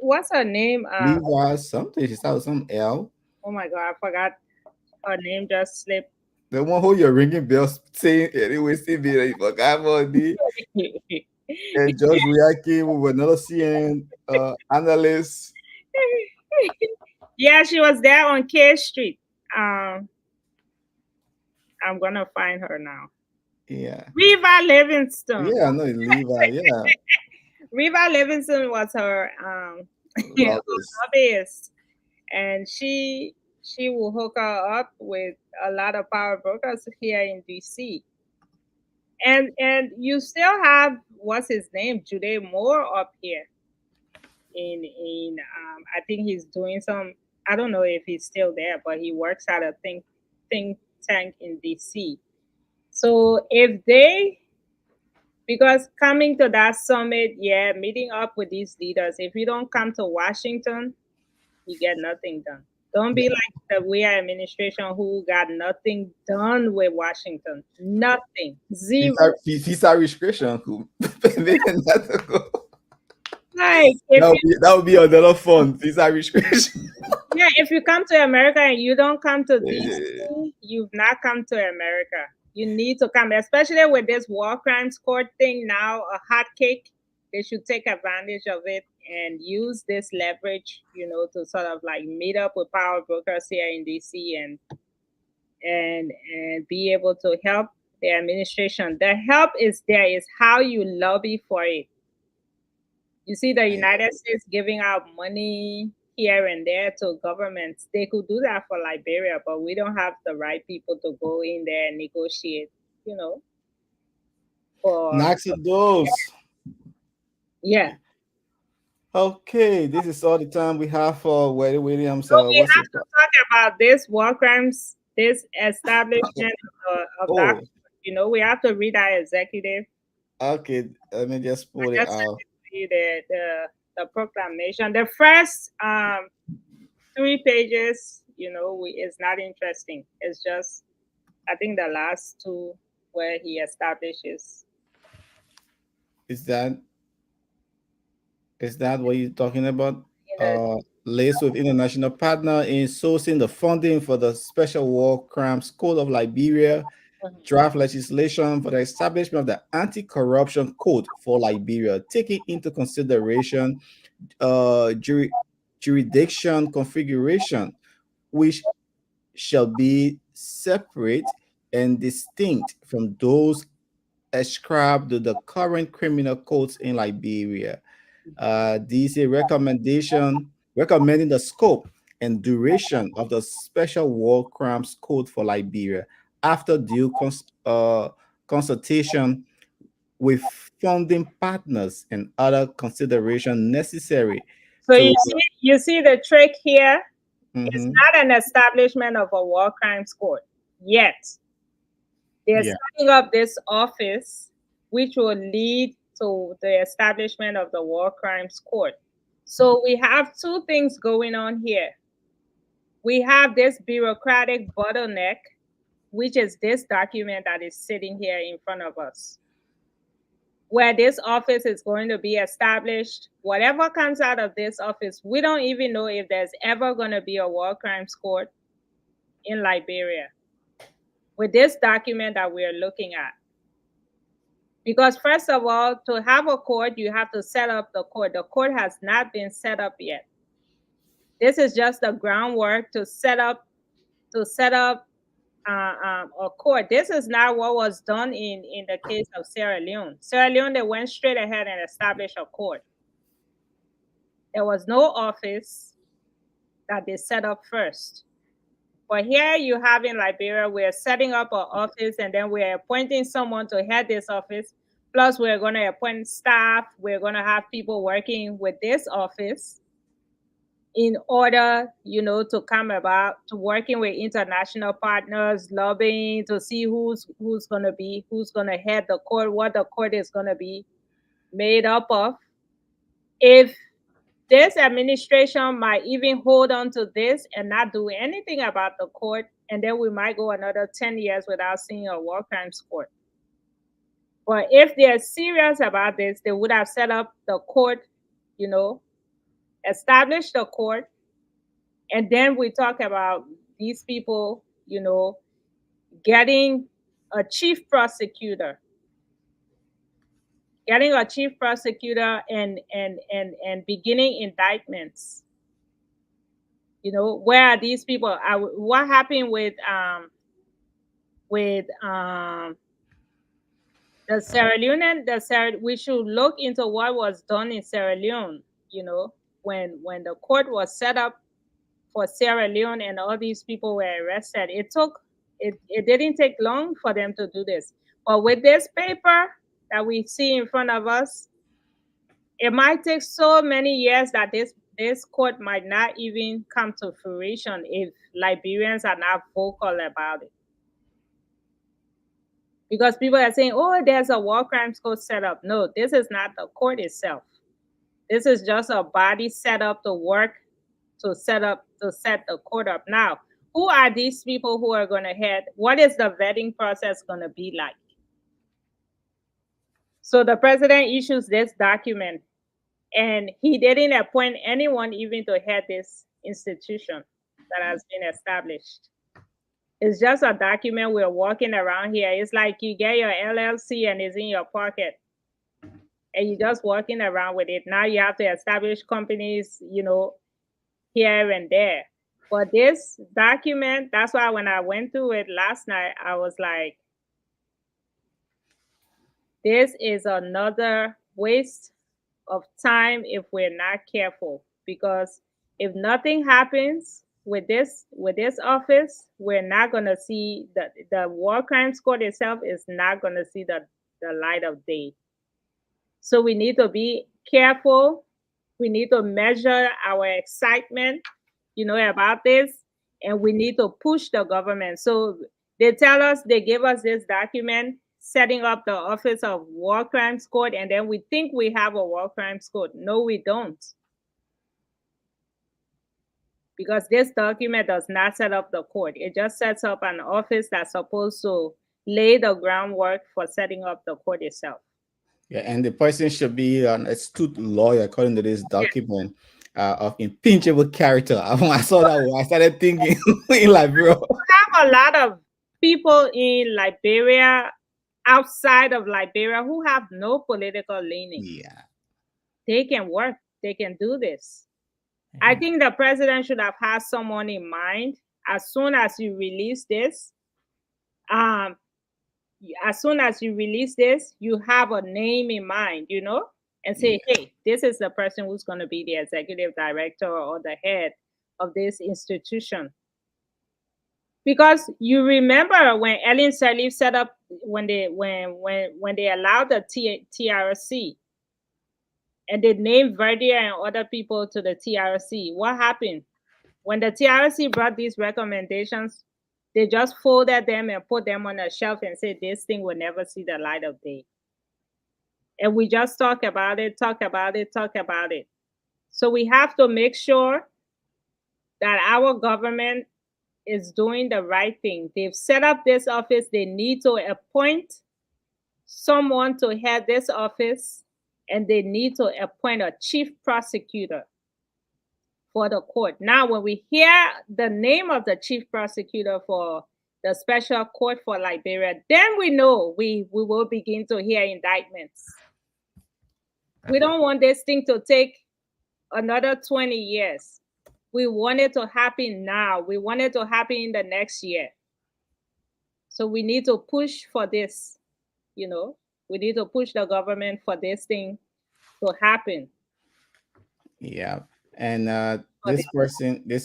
What's her name? Levi something. She started with some L. Oh my God, I forgot. Her name just slipped. The one who you're ringing bells saying anyway, you forgot about me. And George Reakin with another CNN analyst. Yeah, she was there on K Street. I'm gonna find her now. Yeah. Reva Livingston. Yeah, I know Levi. Yeah. Reva Livingston was her lobbyist, and she will hook her up with a lot of power brokers here in DC. And you still have what's his name, Jude Moore up here. In I think he's doing some. I don't know if he's still there, but he works at a think tank in DC. So because coming to that summit, meeting up with these leaders, if you don't come to Washington, you get nothing done. Don't be like the Weah administration who got nothing done with Washington. Nothing. Zero. Visa restriction. Like if that would be another fun. This Irish question. yeah, if you come to America and you don't come to DC, you've not come to America. You need to come, especially with this war crimes court thing now, a hot cake. They should take advantage of it and use this leverage, to sort of like meet up with power brokers here in DC and be able to help the administration. The help is there, is how you lobby for it. You see the United States giving out money here and there to governments. They could do that for Liberia, but we don't have the right people to go in there and negotiate, for Knocks and doors. yeah. Okay, this is all the time we have for Weddy Williams. So we have to talk about this war crimes, this establishment of that. We have to read our executive. Okay, let me just pull it out. The proclamation. The first 3 pages, is not interesting. It's just, I think the last 2 where he establishes. Is that what you're talking about? Laced with international partner in sourcing the funding for the Special War Crimes Code of Liberia, draft legislation for the establishment of the Anti-Corruption Code for Liberia, taking into consideration jurisdiction configuration, which shall be separate and distinct from those ascribed to the current criminal codes in Liberia. DC recommending the scope and duration of the Special War Crimes Code for Liberia after due consultation with funding partners and other consideration necessary. So you see the trick here. It's not an establishment of a war crimes court yet. They're setting up this office, which will lead to the establishment of the war crimes court. So we have 2 things going on here. We have this bureaucratic bottleneck, which is this document that is sitting here in front of us, where this office is going to be established. Whatever comes out of this office, we don't even know if there's ever going to be a war crimes court in Liberia with this document that we're looking at. Because first of all, to have a court, you have to set up the court. The court has not been set up yet. This is just the groundwork to set up a court. This is not what was done in the case of Sierra Leone. Sierra Leone, they went straight ahead and established a court. There was no office that they set up first. But here you have in Liberia, we're setting up an office and then we're appointing someone to head this office. Plus, we're going to appoint staff. We're going to have people working with this office in order, to come about to working with international partners, lobbying to see who's going to head the court, what the court is going to be made up of. If this administration might even hold on to this and not do anything about the court, and then we might go another 10 years without seeing a war crimes court. But if they're serious about this, they would have set up the court, established the court, and then we talk about these people, getting a chief prosecutor. Getting a chief prosecutor and beginning indictments. Where are these people? What happened with the Sierra Leone? We should look into what was done in Sierra Leone. When the court was set up for Sierra Leone and all these people were arrested, it didn't take long for them to do this. But with this paper that we see in front of us, it might take so many years that this court might not even come to fruition if Liberians are not vocal about it. Because people are saying, oh, there's a war crimes court set up. No, this is not the court itself. This is just a body set up to work to set the court up. Now, who are these people who are going to head? What is the vetting process going to be like? So the president issues this document And he didn't appoint anyone even to head this institution that has been established. It's just a document we're walking around here. It's like you get your LLC and it's in your pocket and you're just walking around with it. Now you have to establish companies, here and there. But this document, that's why when I went through it last night, I was like, this is another waste of time if we're not careful. Because if nothing happens with this office, we're not gonna see the War Crimes Court itself is not gonna see the light of day. So we need to be careful. We need to measure our excitement, about this, and we need to push the government. So they gave us this document setting up the Office of War Crimes Court, and then we think we have a War Crimes Court. No, we don't. Because this document does not set up the court. It just sets up an office that's supposed to lay the groundwork for setting up the court itself. Yeah, and the person should be an astute lawyer, according to this document, of impeachable character. When I saw that, I started thinking, like, bro. We have a lot of people in Liberia, outside of Liberia, who have no political leaning. Yeah. They can work. They can do this. I think the president should have had someone in mind as soon as you release this. As soon as you release this, you have a name in mind, and say, hey, this is the person who's going to be the executive director or the head of this institution. Because you remember when Ellen Sirleaf set up, when they allowed the TRC, and they named Verdier and other people to the TRC, what happened? When the TRC brought these recommendations, they just folded them and put them on a shelf and said, this thing will never see the light of day. And we just talk about it. So we have to make sure that our government is doing the right thing. They've set up this office. They need to appoint someone to head this office, and they need to appoint a chief prosecutor for the court. Now, when we hear the name of the chief prosecutor for the special court for Liberia, then we know we will begin to hear indictments. We don't want this thing to take another 20 years. We want it to happen now. We want it to happen in the next year. So we need to push for this, We need to push the government for this thing to happen. Yeah. And this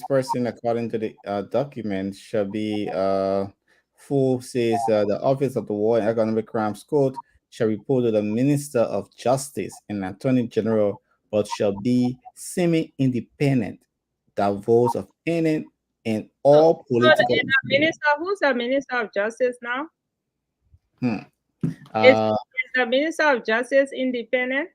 person, according to the document, shall be who says the Office of the War and Economic Crimes Court shall report to the Minister of Justice and Attorney General, but shall be semi-independent, divulge of any and all political. Who's the Minister of Justice now? Is the Minister of Justice independent?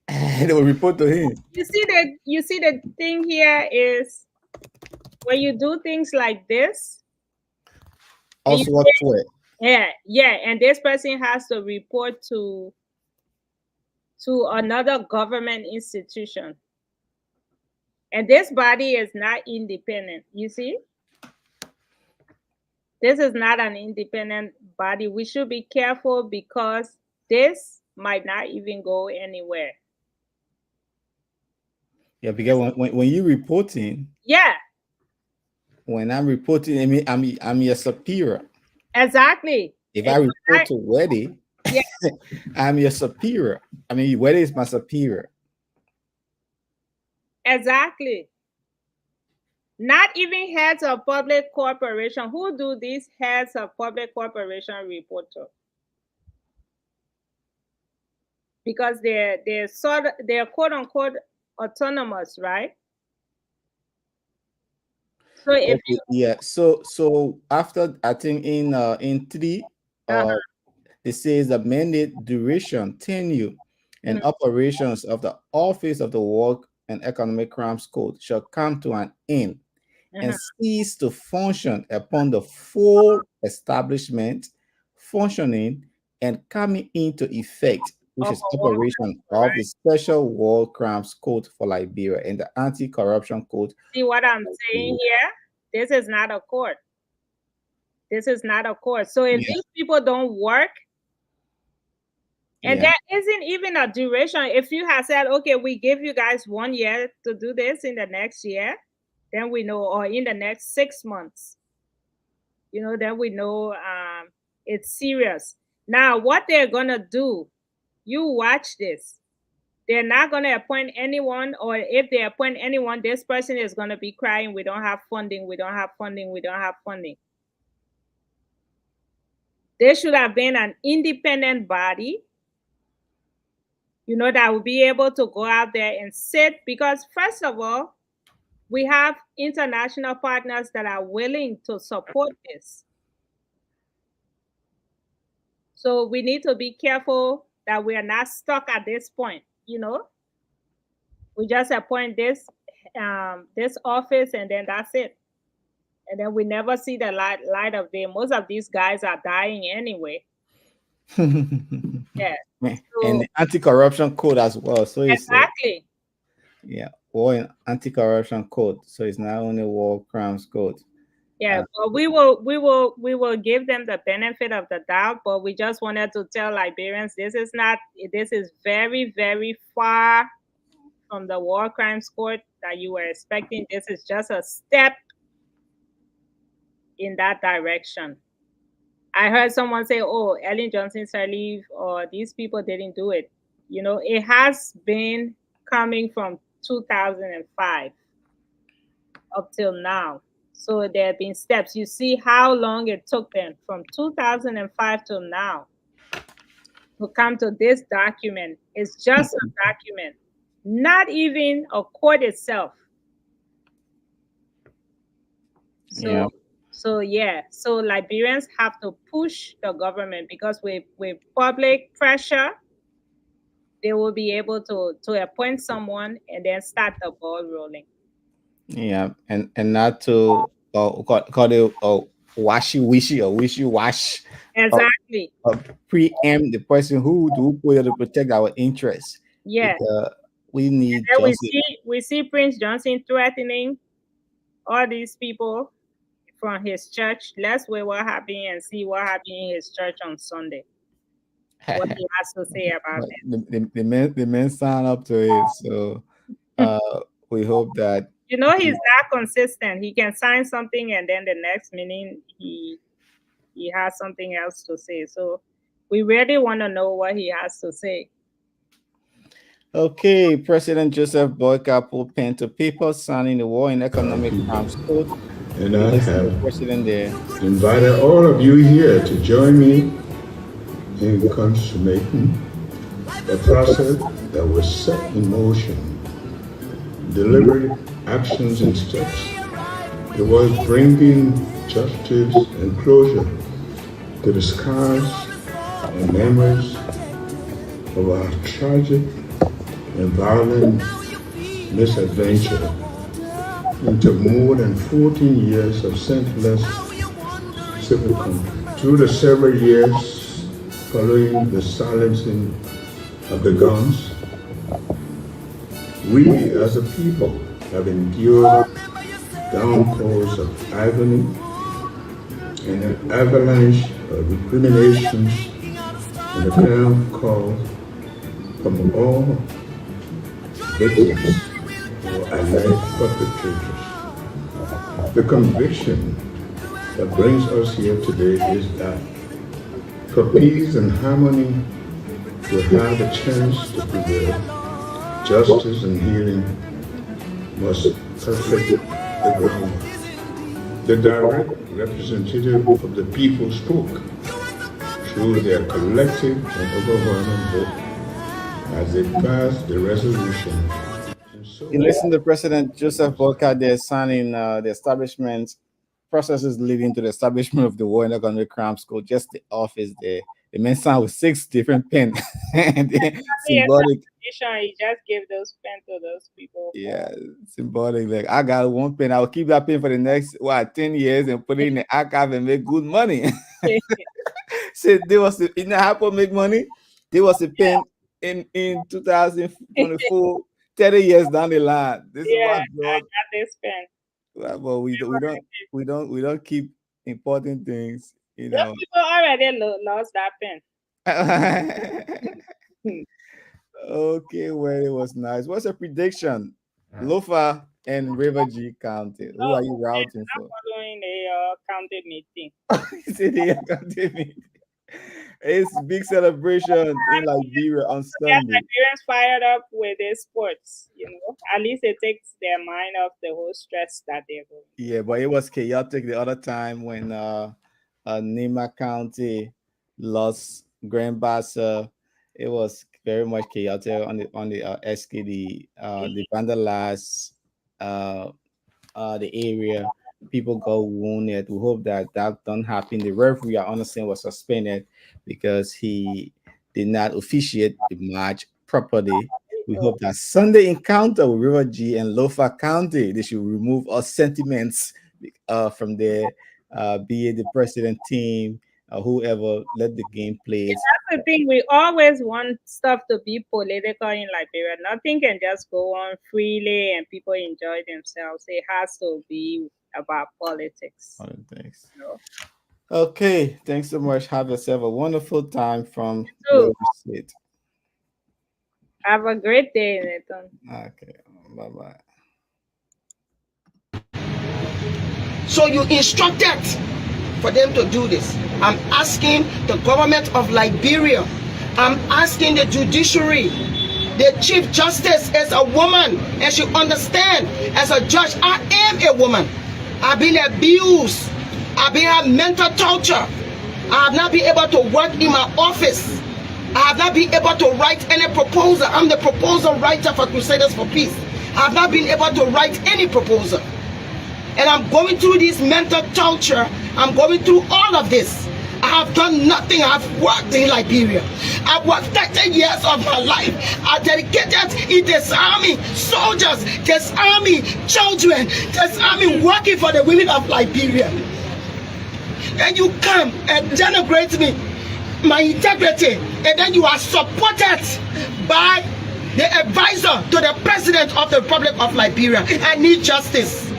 They will report to him. You see the thing here is when you do things like this. Also what to it? Yeah, and this person has to report to another government institution. And this body is not independent, you see? This is not an independent body. We should be careful because this might not even go anywhere. Yeah, because when you're reporting, when I'm reporting, I mean, I'm your superior. Exactly. If I report to Weddy, I'm your superior. I mean, Weddy is my superior. Exactly. Not even heads of public corporation. Who do these heads of public corporation report to? Because they're quote unquote autonomous, right? So if so after, I think in 3 it says the mandate duration, tenure, and operations of the Office of the War and Economic Crimes Court shall come to an end and cease to function upon the full establishment, functioning, and coming into effect which Of is a war operation crime, of the Special War Crimes Code for Liberia and the Anti-Corruption Code. See what I'm saying here? This is not a court. This is not a court. So if these people don't work, and there isn't even a duration. If you have said, okay, we give you guys 1 year to do this in the next year, then we know, or in the next 6 months, then we know it's serious. Now, what they're going to do, you watch this. They're not going to appoint anyone, or if they appoint anyone, this person is going to be crying, we don't have funding, we don't have funding, we don't have funding. There should have been an independent body, that will be able to go out there and sit, because first of all, we have international partners that are willing to support this. So we need to be careful that we are not stuck at this point, We just appoint this office and then that's it. And then we never see the light of day. Most of these guys are dying anyway. Yeah. And the Anti-Corruption Code as well. So exactly. War and Anti-Corruption Code. So it's not only War Crimes Code. Yeah, but we will give them the benefit of the doubt, but we just wanted to tell Liberians this is very, very far from the War Crimes Court that you were expecting. This is just a step in that direction. I heard someone say, oh, Ellen Johnson Sirleaf or these people didn't do it. It has been coming from 2005 up till now. So there have been steps. You see how long it took them from 2005 till now to come to this document. It's just a document, not even a court itself. So Liberians have to push the government, because with public pressure, they will be able to appoint someone and then start the ball rolling. Yeah, and not to call it washy-wishy or wishy-wash. Exactly. Preempt the person who do put to protect our interests. Yeah. We need. We see Prince Johnson threatening all these people from his church. Let's wait what happened and see what happened in his church on Sunday. What he has to say about it. The men sign up to it, so we hope that. He's not consistent. He can sign something and then the next minute he has something else to say. So we really want to know what he has to say. Okay, President Joseph Boyka put pen to paper signing the War and Economic Crimes Code. And I have invited all of you here to join me in consummating a process that was set in motion, deliberate actions and steps towards bringing justice and closure to the scars and memories of our tragic and violent misadventure into more than 14 years of senseless civil conflict. Through the several years following the silencing of the guns, we as a people have endured downpours of agony and an avalanche of recriminations and a clear call from all victims or alleged perpetrators. The conviction that brings us here today is that for peace and harmony to have a chance to prevail, justice and healing must perfect the ground. The direct representative of the people spoke through their collective and overwhelming vote as they passed the resolution. You listen to President Joseph Boyka there signing the establishment processes leading to the establishment of the War and Economic Crimes Code, just the office there. The man signed with 6 different pens. And symbolic. He just gave those pens to those people. Yeah, symbolic. Like, I got 1 pen. I'll keep that pen for the next 10 years and put it in the archive and make good money. So there was in the Apple make money. There was a pen in 2024, 30 years down the line. This is Yeah, my I God. got this pen. Well, we don't keep important things, you Those know. people already lost that pen. Okay, well, it was nice. What's your prediction? Lofa and River G County. Who are you routing I'm for? following the county meeting. It's big celebration in Liberia on Get Sunday. Nigerians fired up with their sports, you know. At least it takes their mind off the whole stress that they're going. Yeah, but it was chaotic the other time when Nima County lost Grand Bassa. It was very much chaotic on the SKD. They vandalized the area. People got wounded. We hope that don't happen. The referee, I understand, was suspended because he did not officiate the match properly. We hope that Sunday encounter with River G and Lofa County, they should remove all sentiments from there, be it the president team, whoever, let the game play. That's the thing. We always want stuff to be political in Liberia. Nothing can just go on freely and people enjoy themselves. It has to be about politics. Politics. You know? Okay, thanks so much. Have yourself a wonderful time from You where too. you sit. Have a great day, Nathan. Okay, bye-bye. So you instructed for them to do this. I'm asking the government of Liberia. I'm asking the judiciary. The Chief Justice is a woman and she understand as a judge, I am a woman. I've been abused. I've been had mental torture. I have not been able to work in my office. I have not been able to write any proposal. I'm the proposal writer for Crusaders for Peace. I have not been able to write any proposal. And I'm going through this mental torture. I'm going through all of this. I have done nothing. I've worked in Liberia. I've worked 30 years of my life. I dedicated in this army, soldiers, this army, children, this army working for the women of Liberia. And you come and denigrate me, my integrity, and then you are supported by the advisor to the president of the Republic of Liberia. I need justice.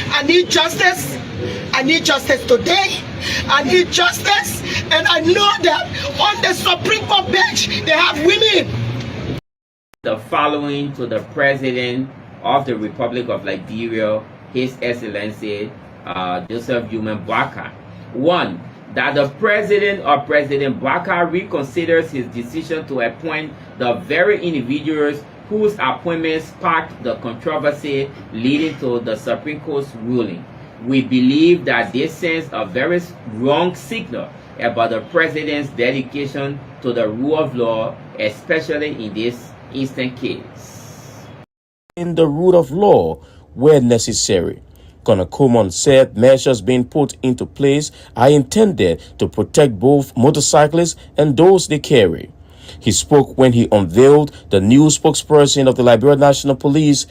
I need justice. I need justice today. I need justice. And I know that on the Supreme Court bench, they have women. The following to the President of the Republic of Liberia, His Excellency Joseph Joubert Boakai. 1. That the President or President Boakai reconsiders his decision to appoint the very individuals whose appointments sparked the controversy leading to the Supreme Court's ruling. We believe that this sends a very wrong signal about the President's dedication to the rule of law, especially in this instant case. In the rule of law where necessary. Connor Coleman said measures being put into place are intended to protect both motorcyclists and those they carry. He spoke when he unveiled the new spokesperson of the Liberia National Police,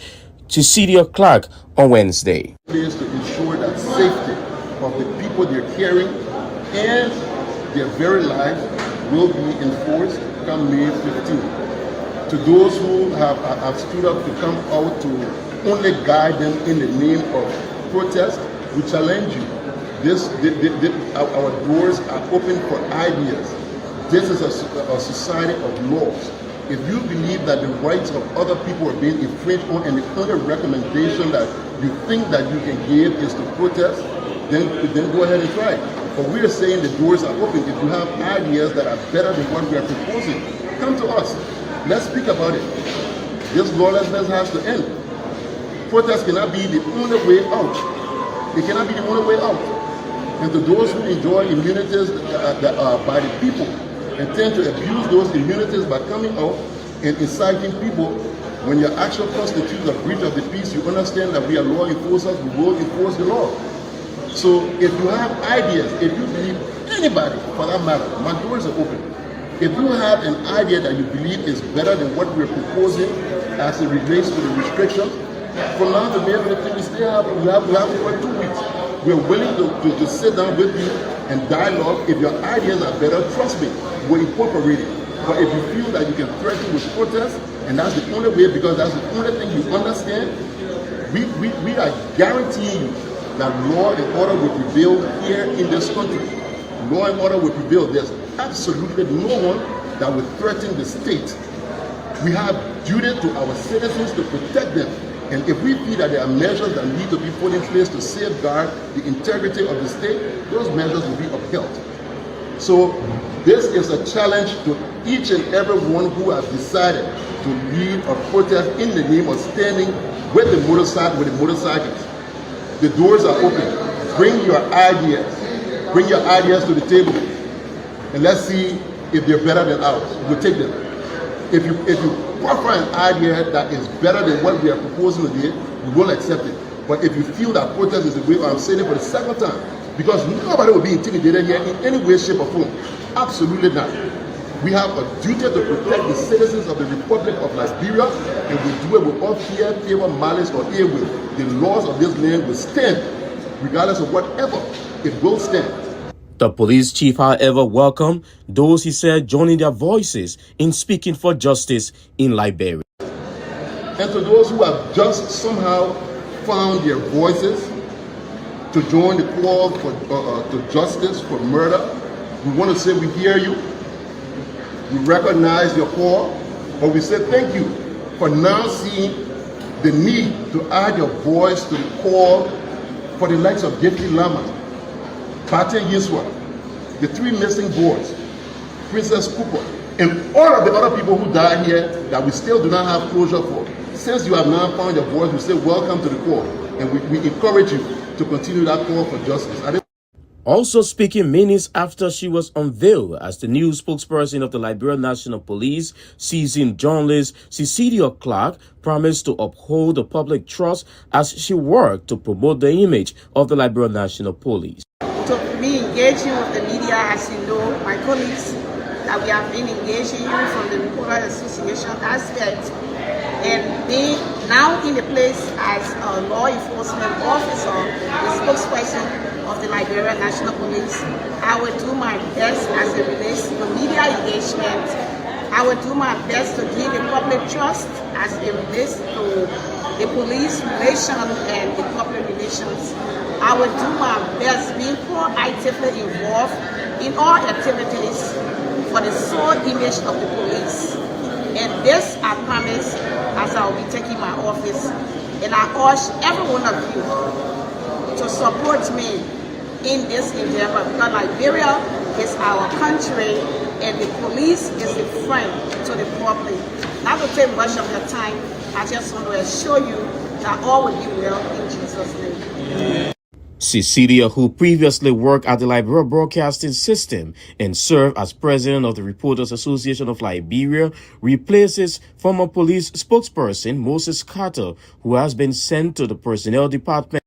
Chisidia Clark, on Wednesday. Is to ensure that safety of the people they're carrying and their very lives will be enforced come May 15th. To those who have stood up to come out to only guide them in the name of protest, we challenge you. Our doors are open for ideas. This is a society of laws. If you believe that the rights of other people are being infringed on and the only recommendation that you think that you can give is to protest, then go ahead and try it. But we are saying the doors are open. If you have ideas that are better than what we are proposing, come to us. Let's speak about it. This lawlessness has to end. Protest cannot be the only way out. It cannot be the only way out. And to those who enjoy immunities by the people and tend to abuse those immunities by coming out and inciting people, when your action constitutes a breach of the peace, you understand that we are law enforcers, we will enforce the law. So if you have ideas, if you believe, anybody for that matter, my doors are open. If you have an idea that you believe is better than what we're proposing as it relates to the restrictions, from now to May 15th, we have for 2 weeks. We're willing to sit down with you and dialogue. If your ideas are better, trust me, we're incorporating. But if you feel that you can threaten with protest, and that's the only way, because that's the only thing you understand, we are guaranteeing you that law and order will prevail here in this country. Law and order will prevail. There's absolutely no one that will threaten the state. We have duty to our citizens to protect them. And if we feel that there are measures that need to be put in place to safeguard the integrity of the state, those measures will be upheld. So this is a challenge to each and every one who has decided to lead a protest in the name of standing with the motorcycles. The doors are open. Bring your ideas. Bring your ideas to the table, and let's see if they're better than ours. We'll take them. If you offer an idea that is better than what we are proposing today, we will accept it. But if you feel that protest is the way, I'm saying it for the second time, because nobody will be intimidated here in any way, shape, or form. Absolutely not. We have a duty to protect the citizens of the Republic of Liberia, and we do it without fear, favor, malice, or ill will. The laws of this land will stand, regardless of whatever. It will stand. The police chief, however, welcomed those, he said, joining their voices in speaking for justice in Liberia. And to those who have just somehow found their voices to join the call for to justice for murder, we want to say we hear you, we recognize your call, but we say thank you for now seeing the need to add your voice to the call for the likes of Gifty Lama, Bate Yiswa, the 3 missing boys, Princess Cooper, and all of the other people who died here that we still do not have closure for. Since you have now found your voice, we say welcome to the call, and we encourage you to continue that call for justice. Also speaking minutes after she was unveiled as the new spokesperson of the Liberia National Police, seasoned journalist Cecilia Clark promised to uphold the public trust as she worked to promote the image of the Liberia National Police. To be engaging with the media, as you know, my colleagues, that we have been engaging from the Reporter Association aspect, and being now in the place as a law enforcement officer, the spokesperson of the Liberia National Police, I will do my best as it relates to media engagement. I will do my best to give the public trust as it relates to the police relations and the public relations. I will do my best being proactively involved in all activities for the sole image of the police. And this I promise as I will be taking my office. And I urge every one of you to support me in this endeavor, because Liberia is our country and the police is the friend to the public. Not to take much of your time, I just want to assure you that all will be well in Jesus' name. Cecilia, who previously worked at the Liberia Broadcasting System and served as president of the Reporters Association of Liberia, replaces former police spokesperson Moses Carter, who has been sent to the personnel department